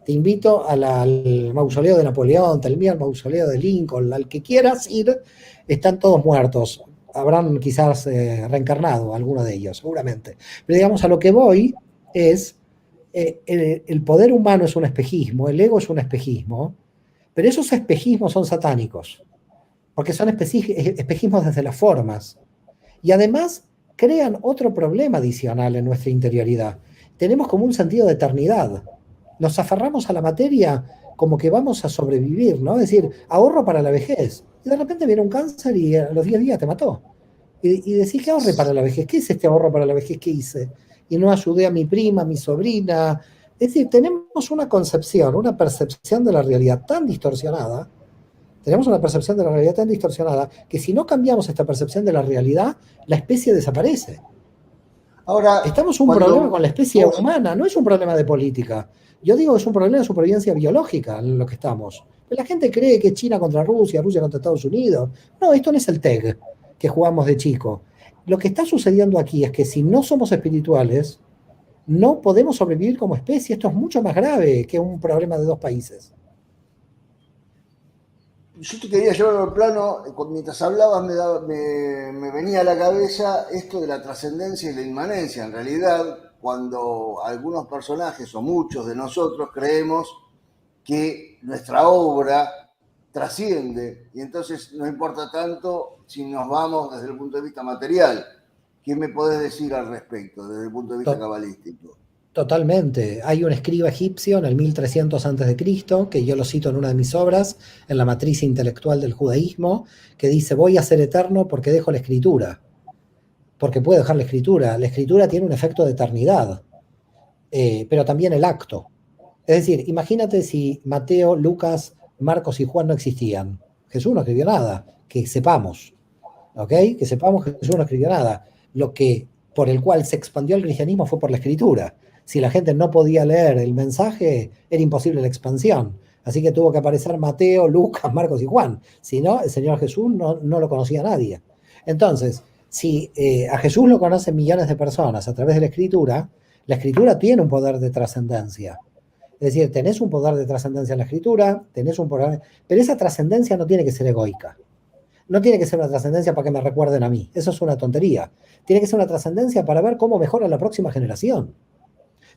Te invito al mausoleo de Napoleón, te envío al mausoleo de Lincoln, al que quieras ir, están todos muertos. Habrán quizás reencarnado alguno de ellos, seguramente. Pero digamos, a lo que voy es, el poder humano es un espejismo, el ego es un espejismo, pero esos espejismos son satánicos, porque son espejismos desde las formas. Y además crean otro problema adicional en nuestra interioridad. Tenemos como un sentido de eternidad. Nos aferramos a la materia como que vamos a sobrevivir, ¿no? Es decir, ahorro para la vejez. Y de repente viene un cáncer y a los 10 días te mató. Y decís, ¿qué ahorré para la vejez? ¿Qué es este ahorro para la vejez que hice? Y no ayudé a mi prima, a mi sobrina. Es decir, tenemos una concepción, una percepción de la realidad tan distorsionada, tenemos una percepción de la realidad tan distorsionada, que si no cambiamos esta percepción de la realidad, la especie desaparece. Ahora, Estamos un problema con la especie humana, no es un problema de política. Yo digo que es un problema de supervivencia biológica en lo que estamos. La gente cree que es China contra Rusia, Rusia contra Estados Unidos. No, esto no es el TEG que jugamos de chico. Lo que está sucediendo aquí es que si no somos espirituales, no podemos sobrevivir como especie. Esto es mucho más grave que un problema de dos países. Yo te quería llevar al plano, mientras hablabas me venía a la cabeza esto de la trascendencia y la inmanencia. En realidad, cuando algunos personajes o muchos de nosotros creemos que nuestra obra trasciende y entonces no importa tanto si nos vamos desde el punto de vista material. ¿Qué me podés decir al respecto desde el punto de vista cabalístico? Totalmente. Hay un escriba egipcio en el 1300 a.C., que yo lo cito en una de mis obras, en la matriz intelectual del judaísmo, que dice, voy a ser eterno porque dejo la escritura. Porque puedo dejar la escritura. La escritura tiene un efecto de eternidad, pero también el acto. Es decir, imagínate si Mateo, Lucas, Marcos y Juan no existían. Jesús no escribió nada, que sepamos. ¿Ok? Que sepamos que Jesús no escribió nada. Lo que, por el cual se expandió el cristianismo fue por la escritura. Si la gente no podía leer el mensaje, era imposible la expansión. Así que tuvo que aparecer Mateo, Lucas, Marcos y Juan. Si no, el Señor Jesús no lo conocía nadie. Entonces, si a Jesús lo conocen millones de personas a través de la escritura tiene un poder de trascendencia. Es decir, tenés un poder de trascendencia en la escritura, tenés un poder, pero esa trascendencia no tiene que ser egoica. No tiene que ser una trascendencia para que me recuerden a mí. Eso es una tontería. Tiene que ser una trascendencia para ver cómo mejora la próxima generación.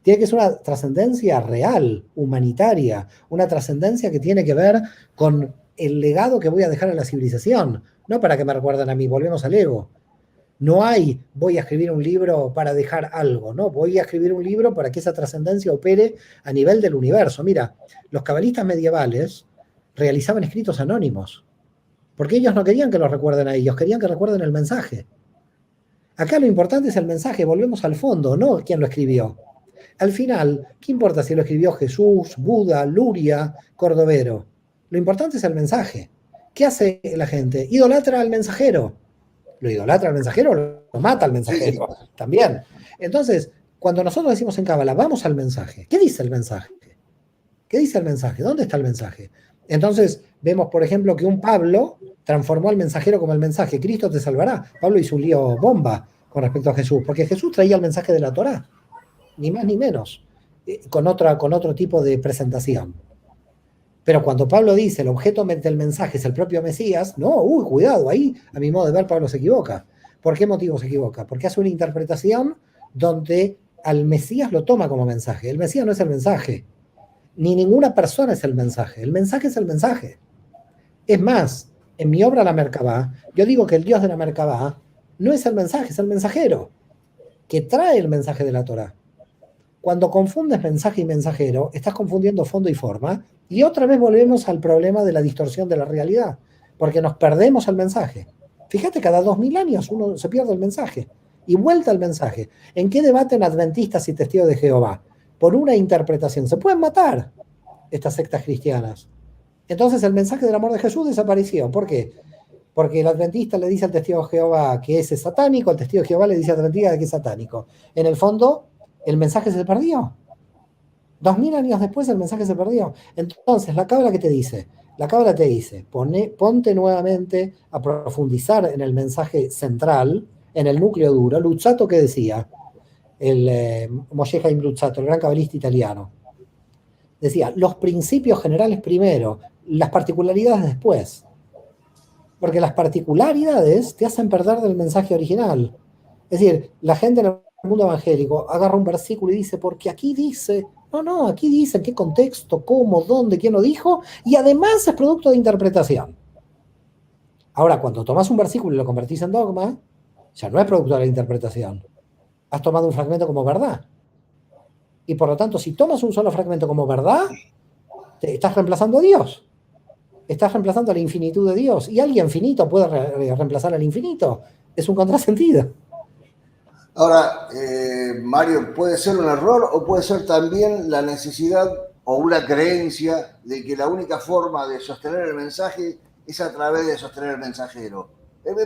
Tiene que ser una trascendencia real, humanitaria, una trascendencia que tiene que ver con el legado que voy a dejar a la civilización, no para que me recuerden a mí, volvemos al ego. No hay, voy a escribir un libro para dejar algo, no, voy a escribir un libro para que esa trascendencia opere a nivel del universo. Mira, los cabalistas medievales realizaban escritos anónimos, porque ellos no querían que los recuerden a ellos, querían que recuerden el mensaje. Acá lo importante es el mensaje, volvemos al fondo, no quién lo escribió. Al final, ¿qué importa si lo escribió Jesús, Buda, Luria, Cordovero? Lo importante es el mensaje. ¿Qué hace la gente? Idolatra al mensajero. ¿Lo idolatra al mensajero? Lo mata al mensajero también. Entonces, cuando nosotros decimos en Cábala, vamos al mensaje. ¿Qué dice el mensaje? ¿Qué dice el mensaje? ¿Dónde está el mensaje? Entonces, vemos, por ejemplo, que un Pablo transformó al mensajero como el mensaje. Cristo te salvará. Pablo hizo un lío bomba con respecto a Jesús, porque Jesús traía el mensaje de la Torá. Ni más ni menos, con otro tipo de presentación. Pero cuando Pablo dice el objeto del mensaje es el propio Mesías, no, cuidado, ahí a mi modo de ver Pablo se equivoca. ¿Por qué motivo se equivoca? Porque hace una interpretación donde al Mesías lo toma como mensaje. El Mesías no es el mensaje, ni ninguna persona es el mensaje es el mensaje. Es más, en mi obra La Merkabá, yo digo que el Dios de la Merkabá no es el mensaje, es el mensajero, que trae el mensaje de la Torá. Cuando confundes mensaje y mensajero, estás confundiendo fondo y forma, y otra vez volvemos al problema de la distorsión de la realidad, porque nos perdemos el mensaje. Fíjate, cada 2000 años uno se pierde el mensaje, y vuelta al mensaje. ¿En qué debaten adventistas y testigos de Jehová? Por una interpretación. Se pueden matar estas sectas cristianas. Entonces el mensaje del amor de Jesús desapareció. ¿Por qué? Porque el adventista le dice al testigo de Jehová que ese es satánico, el testigo de Jehová le dice al adventista que es satánico. En el fondo, el mensaje se perdió. 2000 años después el mensaje se perdió. Entonces, la cábala que te dice, la cábala te dice, ponte nuevamente a profundizar en el mensaje central, en el núcleo duro. Luzzatto, que decía, el Moshe Chaim Luzzatto, el gran cabalista italiano, decía, los principios generales primero, las particularidades después. Porque las particularidades te hacen perder del mensaje original. Es decir, la gente en el mundo evangélico agarra un versículo y dice, porque aquí dice, no, aquí dice en qué contexto, cómo, dónde, quién lo dijo, y además es producto de interpretación. Ahora, cuando tomas un versículo y lo convertís en dogma, ya no es producto de la interpretación. Has tomado un fragmento como verdad. Y por lo tanto, si tomas un solo fragmento como verdad, te estás reemplazando a Dios. Estás reemplazando a la infinitud de Dios. Y alguien finito puede reemplazar al infinito. Es un contrasentido. Ahora, Mario, puede ser un error o puede ser también la necesidad o una creencia de que la única forma de sostener el mensaje es a través de sostener el mensajero.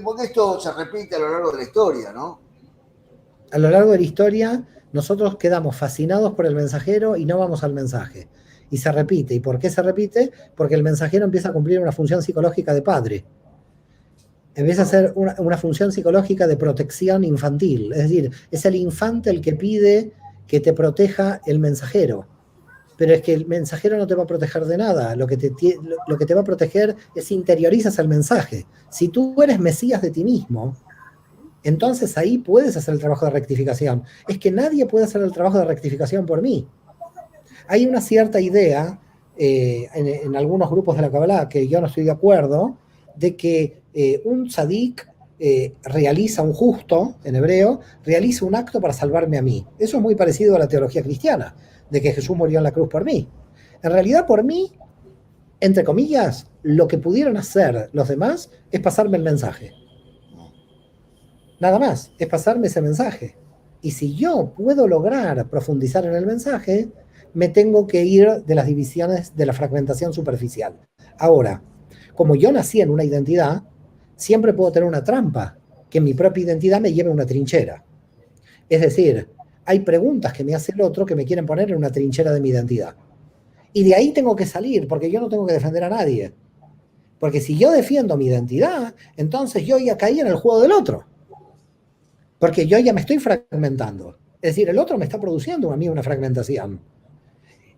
Porque esto se repite a lo largo de la historia, ¿no? A lo largo de la historia, nosotros quedamos fascinados por el mensajero y no vamos al mensaje. Y se repite. ¿Y por qué se repite? Porque el mensajero empieza a cumplir una función psicológica de padre. Empieza a ser una función psicológica de protección infantil. Es decir, es el infante el que pide que te proteja el mensajero. Pero es que el mensajero no te va a proteger de nada. Lo que te va a proteger es interiorizas el mensaje. Si tú eres Mesías de ti mismo, entonces ahí puedes hacer el trabajo de rectificación. Es que nadie puede hacer el trabajo de rectificación por mí. Hay una cierta idea en algunos grupos de la Kabbalah, que yo no estoy de acuerdo, de que un tzadik realiza, un justo, en hebreo, realiza un acto para salvarme a mí. Eso es muy parecido a la teología cristiana, de que Jesús murió en la cruz por mí. En realidad, por mí, entre comillas, lo que pudieron hacer los demás es pasarme el mensaje. Nada más, es pasarme ese mensaje. Y si yo puedo lograr profundizar en el mensaje, me tengo que ir de las divisiones de la fragmentación superficial. Ahora, como yo nací en una identidad, siempre puedo tener una trampa, que mi propia identidad me lleve a una trinchera. Es decir, hay preguntas que me hace el otro que me quieren poner en una trinchera de mi identidad. Y de ahí tengo que salir, porque yo no tengo que defender a nadie. Porque si yo defiendo mi identidad, entonces yo ya caí en el juego del otro. Porque yo ya me estoy fragmentando. Es decir, el otro me está produciendo a mí una fragmentación.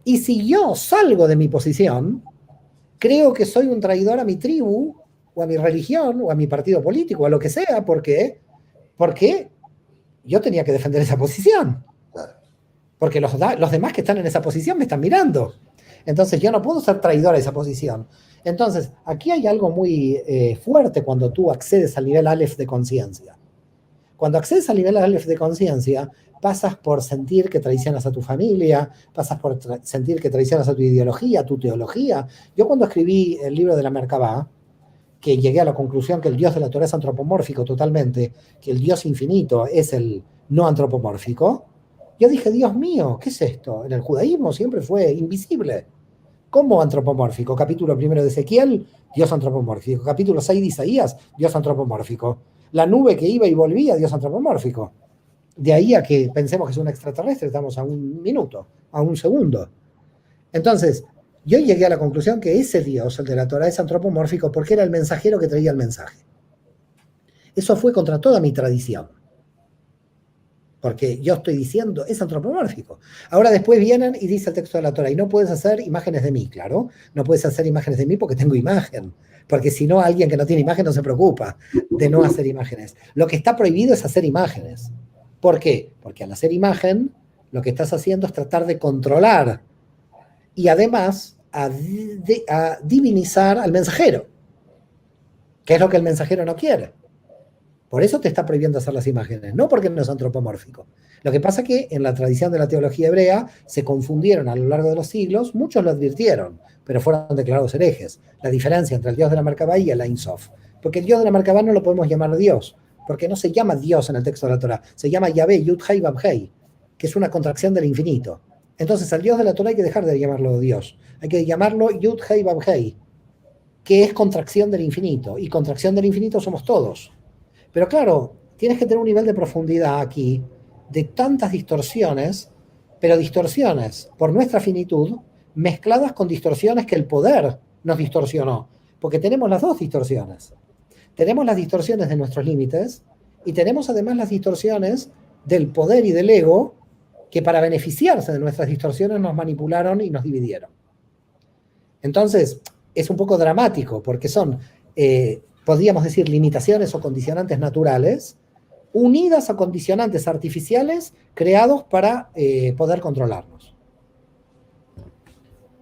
Y si yo salgo de mi posición, creo que soy un traidor a mi tribu, o a mi religión, o a mi partido político, o a lo que sea. ¿Por qué? Porque yo tenía que defender esa posición. Porque los demás que están en esa posición me están mirando. Entonces yo no puedo ser traidor a esa posición. Entonces, aquí hay algo muy fuerte cuando tú accedes al nivel Aleph de conciencia. Cuando accedes al nivel Aleph de conciencia, pasas por sentir que traicionas a tu familia, pasas por sentir que traicionas a tu ideología, a tu teología. Yo cuando escribí el libro de la Merkabah, que llegué a la conclusión que el Dios de la Torah es antropomórfico totalmente, que el Dios infinito es el no antropomórfico, yo dije, Dios mío, ¿qué es esto? En el judaísmo siempre fue invisible. ¿Cómo antropomórfico? Capítulo 1 de Ezequiel, Dios antropomórfico. Capítulo 6 de Isaías, Dios antropomórfico. La nube que iba y volvía, Dios antropomórfico. De ahí a que pensemos que es un extraterrestre, estamos a un minuto, a un segundo. Entonces, yo llegué a la conclusión que ese Dios, el de la Torah, es antropomórfico porque era el mensajero que traía el mensaje. Eso fue contra toda mi tradición. Porque yo estoy diciendo, es antropomórfico. Ahora después vienen y dice el texto de la Torah, y no puedes hacer imágenes de mí, claro. No puedes hacer imágenes de mí porque tengo imagen. Porque si no, alguien que no tiene imagen no se preocupa de no hacer imágenes. Lo que está prohibido es hacer imágenes. ¿Por qué? Porque al hacer imagen, lo que estás haciendo es tratar de controlar y además a divinizar al mensajero, que es lo que el mensajero no quiere. Por eso te está prohibiendo hacer las imágenes, no porque no es antropomórfico. Lo que pasa es que en la tradición de la teología hebrea se confundieron a lo largo de los siglos, muchos lo advirtieron, pero fueron declarados herejes. La diferencia entre el Dios de la Merkabah y el Ein Sof. Porque el Dios de la Merkabah no lo podemos llamar Dios, porque no se llama Dios en el texto de la Torah, se llama Yahvé, Yud Hei Vav Hei, que es una contracción del infinito. Entonces al Dios de la Torah hay que dejar de llamarlo Dios, hay que llamarlo Yud Hei Vav Hei, que es contracción del infinito, y contracción del infinito somos todos. Pero claro, tienes que tener un nivel de profundidad aquí de tantas distorsiones, pero distorsiones por nuestra finitud, mezcladas con distorsiones que el poder nos distorsionó, porque tenemos las dos distorsiones. Tenemos las distorsiones de nuestros límites y tenemos además las distorsiones del poder y del ego que para beneficiarse de nuestras distorsiones nos manipularon y nos dividieron. Entonces, es un poco dramático porque son, podríamos decir, limitaciones o condicionantes naturales unidas a condicionantes artificiales creados para poder controlarnos.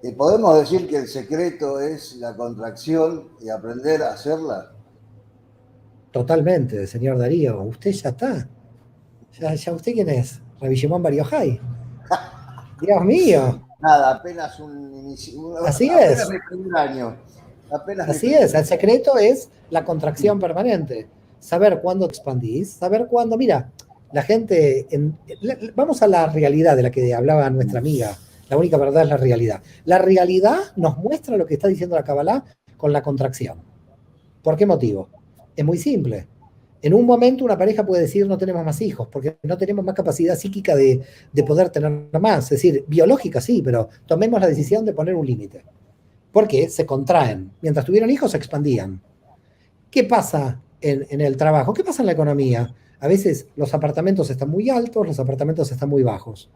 ¿Y podemos decir que el secreto es la contracción y aprender a hacerla? Totalmente, señor Darío. Usted ya está. ¿Ya usted quién es? Rabbi Shimon Bar Yochai. Dios mío. Nada, apenas Así apenas es. mi primer año. Así es. El secreto es la contracción permanente. Saber cuándo expandís, saber cuándo. Mira, la gente. Vamos a la realidad de la que hablaba nuestra amiga. La única verdad es la realidad. La realidad nos muestra lo que está diciendo la Kabbalah con la contracción. ¿Por qué motivo? Es muy simple. En un momento una pareja puede decir no tenemos más hijos, porque no tenemos más capacidad psíquica de poder tener más. Es decir, biológica sí, pero tomemos la decisión de poner un límite. Porque se contraen. Mientras tuvieron hijos se expandían. ¿Qué pasa en el trabajo? ¿Qué pasa en la economía? A veces los apartamentos están muy altos, los apartamentos están muy bajos.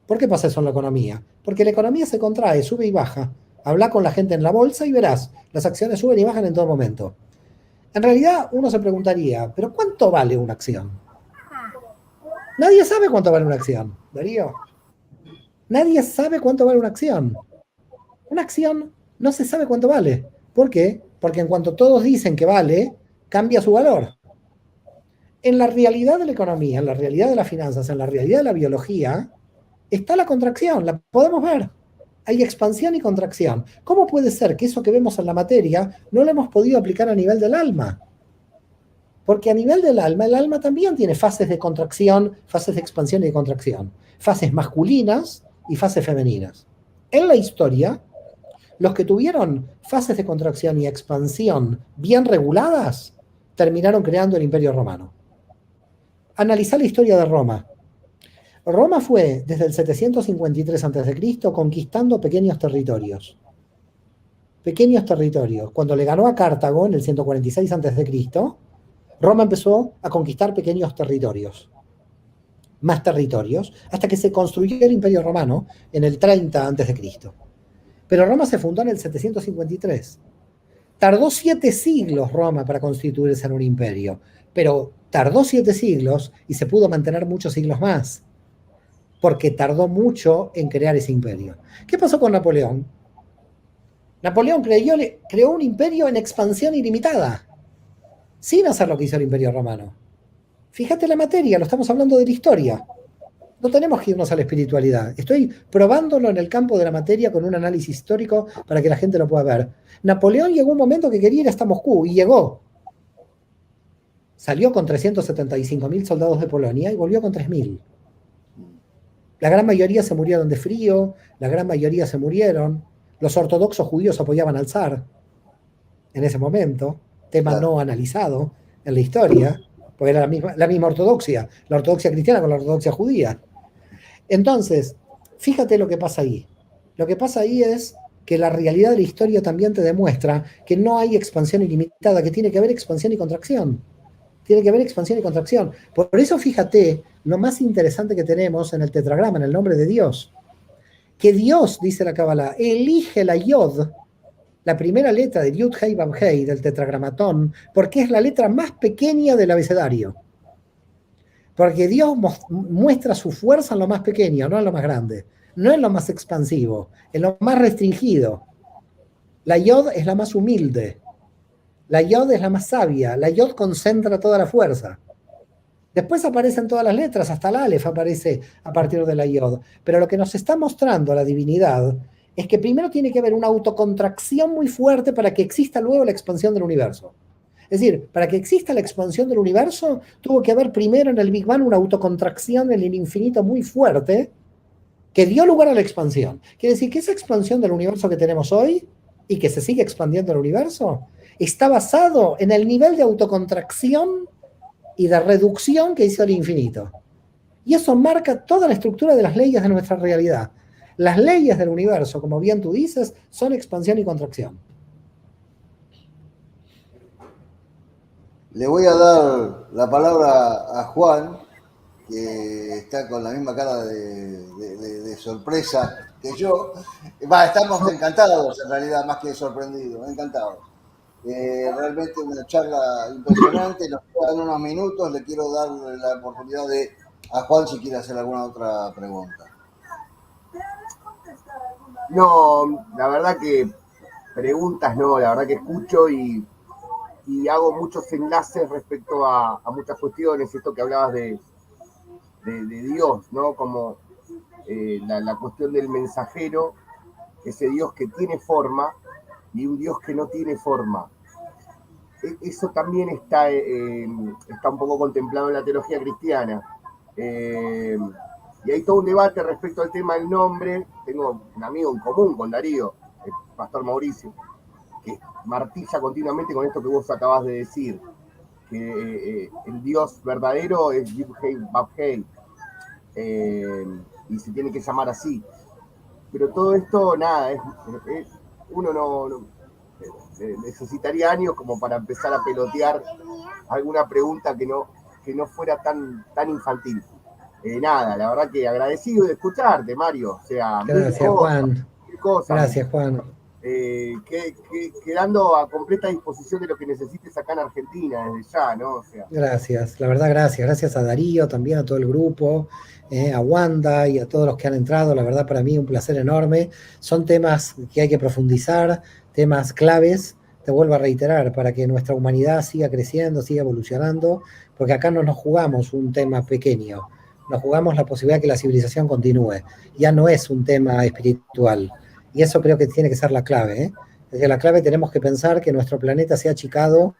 ¿Por qué pasa eso en la economía? Porque la economía se contrae, sube y baja. Habla con la gente en la bolsa y verás, las acciones suben y bajan en todo momento. En realidad uno se preguntaría, ¿pero cuánto vale una acción? Nadie sabe cuánto vale una acción, Darío. Nadie sabe cuánto vale una acción. Una acción no se sabe cuánto vale. ¿Por qué? Porque en cuanto todos dicen que vale, cambia su valor. En la realidad de la economía, en la realidad de las finanzas, en la realidad de la biología, está la contracción, la podemos ver. Hay expansión y contracción. ¿Cómo puede ser que eso que vemos en la materia no lo hemos podido aplicar a nivel del alma? Porque a nivel del alma, el alma también tiene fases de contracción, fases de expansión y de contracción. Fases masculinas y fases femeninas. En la historia, los que tuvieron fases de contracción y expansión bien reguladas, terminaron creando el Imperio Romano. Analizar la historia de Roma. Roma fue, desde el 753 a.C., conquistando pequeños territorios. Pequeños territorios. Cuando le ganó a Cartago en el 146 a.C., Roma empezó a conquistar pequeños territorios. Más territorios, hasta que se construyó el Imperio Romano en el 30 a.C. Pero Roma se fundó en el 753. Tardó 7 siglos Roma para constituirse en un imperio, pero tardó 7 siglos y se pudo mantener muchos siglos más, porque tardó mucho en crear ese imperio. ¿Qué pasó con Napoleón? Napoleón creó un imperio en expansión ilimitada, sin hacer lo que hizo el Imperio Romano. Fíjate la materia, lo estamos hablando de la historia. No tenemos que irnos a la espiritualidad. Estoy probándolo en el campo de la materia con un análisis histórico para que la gente lo pueda ver. Napoleón llegó un momento que quería ir hasta Moscú y llegó. Salió con 375.000 soldados de Polonia y volvió con 3.000. La gran mayoría se murieron de frío, la gran mayoría se murieron. Los ortodoxos judíos apoyaban al zar en ese momento, tema no analizado en la historia, porque era la misma ortodoxia, la ortodoxia cristiana con la ortodoxia judía. Entonces, fíjate lo que pasa ahí. Lo que pasa ahí es que la realidad de la historia también te demuestra que no hay expansión ilimitada, que tiene que haber expansión y contracción. Tiene que haber expansión y contracción. Por eso fíjate lo más interesante que tenemos en el tetragrama, en el nombre de Dios. Que Dios, dice la Kabbalah, elige la Yod, la primera letra del Yud Hei Vav Hei, del tetragramatón, porque es la letra más pequeña del abecedario. Porque Dios muestra su fuerza en lo más pequeño, no en lo más grande. No en lo más expansivo, en lo más restringido. La Yod es la más humilde. La Yod es la más sabia. La Yod concentra toda la fuerza. Después aparecen todas las letras, hasta el Aleph aparece a partir de la Yod. Pero lo que nos está mostrando la divinidad es que primero tiene que haber una autocontracción muy fuerte para que exista luego la expansión del universo. Es decir, para que exista la expansión del universo, tuvo que haber primero en el Big Bang una autocontracción en el infinito muy fuerte que dio lugar a la expansión. Quiere decir que esa expansión del universo que tenemos hoy y que se sigue expandiendo el universo está basado en el nivel de autocontracción y de reducción que hizo el infinito. Y eso marca toda la estructura de las leyes de nuestra realidad. Las leyes del universo, como bien tú dices, son expansión y contracción. Le voy a dar la palabra a Juan, que está con la misma cara de sorpresa que yo. Estamos encantados, en realidad, más que sorprendidos, encantados. Realmente una charla impresionante. Nos quedan unos minutos. Le quiero dar la oportunidad a Juan si quiere hacer alguna otra pregunta. No, la verdad que preguntas no, la verdad que escucho y hago muchos enlaces respecto a muchas cuestiones. Esto que hablabas de Dios, ¿no? Como la cuestión del mensajero, ese Dios que tiene forma y un Dios que no tiene forma. Eso también está un poco contemplado en la teología cristiana. Y hay todo un debate respecto al tema del nombre. Tengo un amigo en común con Darío, el pastor Mauricio, que martilla continuamente con esto que vos acabas de decir, que el Dios verdadero es Yud-Hei Vav-Hei, y se tiene que llamar así. Pero todo esto, nada, uno no necesitaría años como para empezar a pelotear alguna pregunta que no fuera tan infantil. Nada, la verdad que agradecido de escucharte, Mario. O sea, gracias, Juan. Cosas. Gracias, Juan. Quedando a completa disposición de lo que necesites acá en Argentina, desde ya, ¿no? O sea. Gracias, la verdad, gracias a Darío, también a todo el grupo, a Wanda y a todos los que han entrado. La verdad, para mí un placer enorme. Son temas que hay que profundizar, temas claves, te vuelvo a reiterar, para que nuestra humanidad siga creciendo, siga evolucionando, porque acá no nos jugamos un tema pequeño, nos jugamos la posibilidad de que la civilización continúe. Ya no es un tema espiritual. Y eso creo que tiene que ser la clave, ¿eh? Desde la clave tenemos que pensar que nuestro planeta se ha achicado,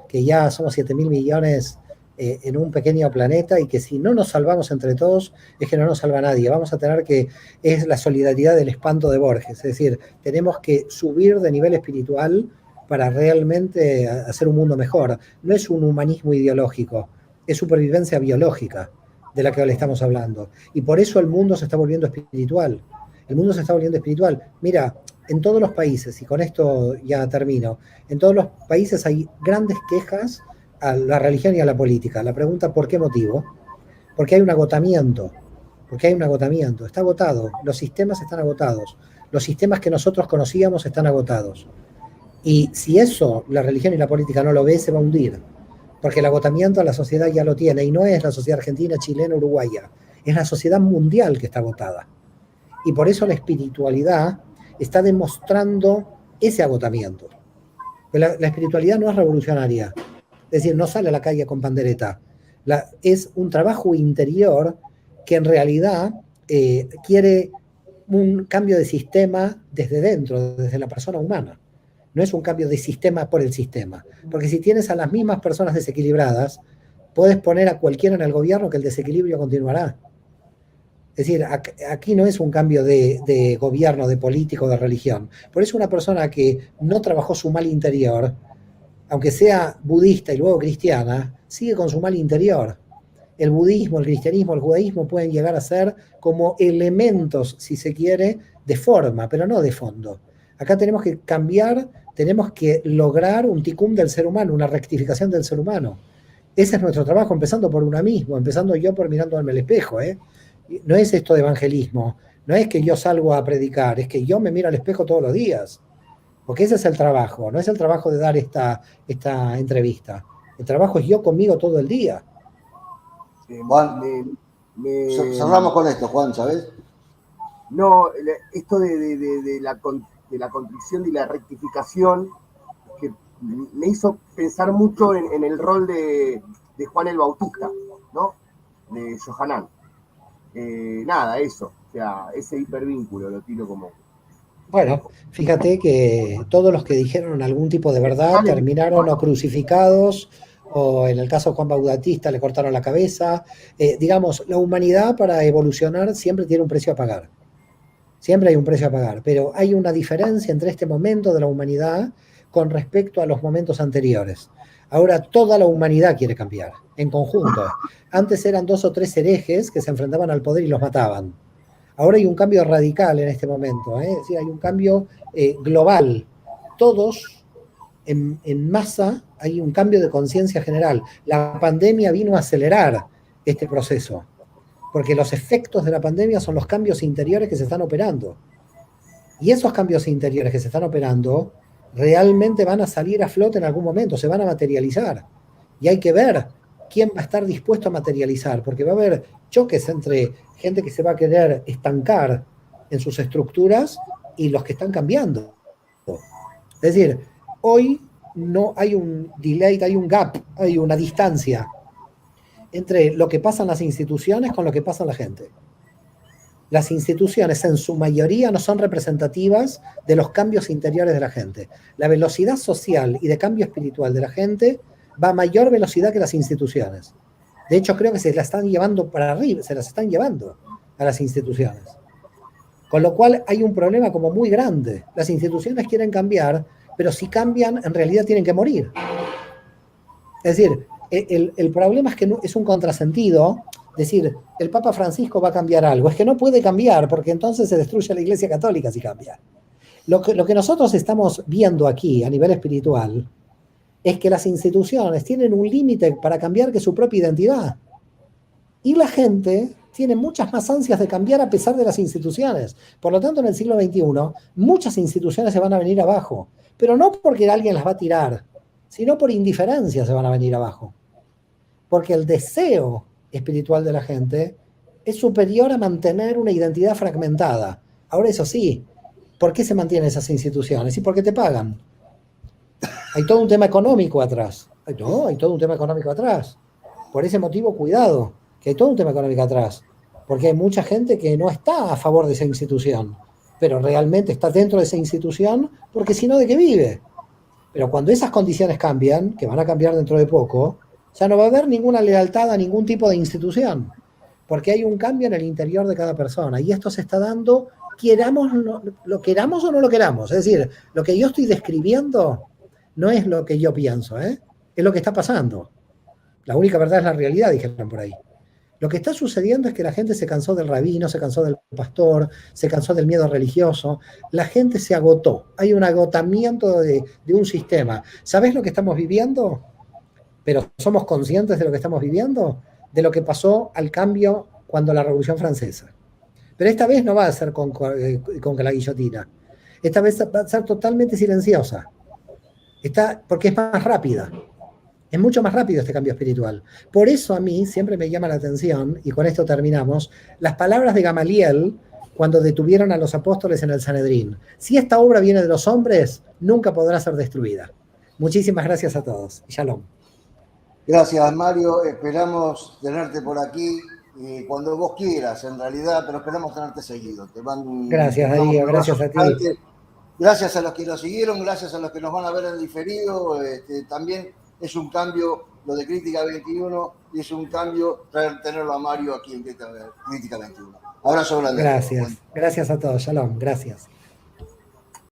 que ya somos 7.000 millones en un pequeño planeta y que si no nos salvamos entre todos es que no nos salva nadie. Vamos a tener que, es la solidaridad del espanto de Borges, es decir, tenemos que subir de nivel espiritual para realmente hacer un mundo mejor. No es un humanismo ideológico, es supervivencia biológica de la que le estamos hablando. Y por eso el mundo se está volviendo espiritual. El mundo se está volviendo espiritual. Mira, en todos los países, y con esto ya termino, en todos los países hay grandes quejas a la religión y a la política. La pregunta, ¿por qué motivo? Porque hay un agotamiento. Porque hay un agotamiento. Está agotado. Los sistemas están agotados. Los sistemas que nosotros conocíamos están agotados. Y si eso, la religión y la política no lo ve, se va a hundir. Porque el agotamiento a la sociedad ya lo tiene. Y no es la sociedad argentina, chilena, uruguaya. Es la sociedad mundial que está agotada. Y por eso la espiritualidad está demostrando ese agotamiento. La espiritualidad no es revolucionaria, es decir, no sale a la calle con pandereta. Es un trabajo interior que en realidad quiere un cambio de sistema desde dentro, desde la persona humana. No es un cambio de sistema por el sistema. Porque si tienes a las mismas personas desequilibradas, puedes poner a cualquiera en el gobierno que el desequilibrio continuará. Es decir, aquí no es un cambio de gobierno, de político, de religión. Por eso una persona que no trabajó su mal interior, aunque sea budista y luego cristiana, sigue con su mal interior. El budismo, el cristianismo, el judaísmo pueden llegar a ser como elementos, si se quiere, de forma, pero no de fondo. Acá tenemos que cambiar, tenemos que lograr un tikkun del ser humano, una rectificación del ser humano. Ese es nuestro trabajo, empezando por uno mismo, empezando yo por mirándome al espejo, ¿eh? No es esto de evangelismo, no es que yo salgo a predicar, es que yo me miro al espejo todos los días, porque ese es el trabajo, no es el trabajo de dar esta entrevista, el trabajo es yo conmigo todo el día. Juan, cerramos con esto, Juan, ¿sabes? No, esto de la contrición y la rectificación, que me hizo pensar mucho en el rol de Juan el Bautista, ¿no? De Yohanan. Nada, eso, o sea, ese hipervínculo lo tiro como... Bueno, fíjate que todos los que dijeron algún tipo de verdad terminaron o crucificados, o en el caso de Juan Bautista le cortaron la cabeza. Digamos, la humanidad para evolucionar siempre tiene un precio a pagar. Siempre hay un precio a pagar, pero hay una diferencia entre este momento de la humanidad con respecto a los momentos anteriores. Ahora toda la humanidad quiere cambiar, en conjunto. Antes eran 2 o 3 herejes que se enfrentaban al poder y los mataban. Ahora hay un cambio radical en este momento, es decir, hay un cambio global. Todos en masa hay un cambio de conciencia general. La pandemia vino a acelerar este proceso, porque los efectos de la pandemia son los cambios interiores que se están operando. Y esos cambios interiores que se están operando realmente van a salir a flote en algún momento, se van a materializar. Y hay que ver quién va a estar dispuesto a materializar, porque va a haber choques entre gente que se va a querer estancar en sus estructuras y los que están cambiando. Es decir, hoy no hay un delay, hay un gap, hay una distancia entre lo que pasa en las instituciones con lo que pasa en la gente. Las instituciones en su mayoría no son representativas de los cambios interiores de la gente. La velocidad social y de cambio espiritual de la gente va a mayor velocidad que las instituciones. De hecho, creo que se las están llevando para arriba, se las están llevando a las instituciones. Con lo cual hay un problema como muy grande. Las instituciones quieren cambiar, pero si cambian, en realidad tienen que morir. Es decir, el problema es que es un contrasentido decir, el Papa Francisco va a cambiar algo. Es que no puede cambiar, porque entonces se destruye la Iglesia Católica si cambia. Lo que nosotros estamos viendo aquí a nivel espiritual es que las instituciones tienen un límite para cambiar que su propia identidad. Y la gente tiene muchas más ansias de cambiar a pesar de las instituciones. Por lo tanto, en el siglo XXI, muchas instituciones se van a venir abajo. Pero no porque alguien las va a tirar, sino por indiferencia se van a venir abajo. Porque el deseo espiritual de la gente es superior a mantener una identidad fragmentada. Ahora, eso sí, ¿por qué se mantienen esas instituciones? Y porque te pagan. Hay todo un tema económico atrás. No, hay todo un tema económico atrás. Por ese motivo, cuidado, que hay todo un tema económico atrás. Porque hay mucha gente que no está a favor de esa institución, pero realmente está dentro de esa institución porque si no, ¿de qué vive? Pero cuando esas condiciones cambian, que van a cambiar dentro de poco, ya no va a haber ninguna lealtad a ningún tipo de institución, porque hay un cambio en el interior de cada persona, y esto se está dando, lo queramos o no lo queramos. Es decir, lo que yo estoy describiendo no es lo que yo pienso, es lo que está pasando. La única verdad es la realidad, dijeron por ahí. Lo que está sucediendo es que la gente se cansó del rabino, se cansó del pastor, se cansó del miedo religioso. La gente se agotó. Hay un agotamiento de un sistema. ¿Sabés lo que estamos viviendo? Pero somos conscientes de lo que estamos viviendo, de lo que pasó al cambio cuando la Revolución Francesa. Pero esta vez no va a ser con la guillotina. Esta vez va a ser totalmente silenciosa. Porque es más rápida. Es mucho más rápido este cambio espiritual. Por eso a mí siempre me llama la atención, y con esto terminamos, las palabras de Gamaliel cuando detuvieron a los apóstoles en el Sanedrín. Si esta obra viene de los hombres, nunca podrá ser destruida. Muchísimas gracias a todos. Shalom. Gracias, Mario. Esperamos tenerte por aquí cuando vos quieras, en realidad, pero esperamos tenerte seguido. Te mando gracias, Darío. Gracias a ti. Gracias a los que nos siguieron, gracias a los que nos van a ver en diferido. También es un cambio lo de Crítica 21 y es un cambio tenerlo a Mario aquí en Crítica 21. Abrazo grande. Gracias. Gracias a todos. Shalom. Gracias.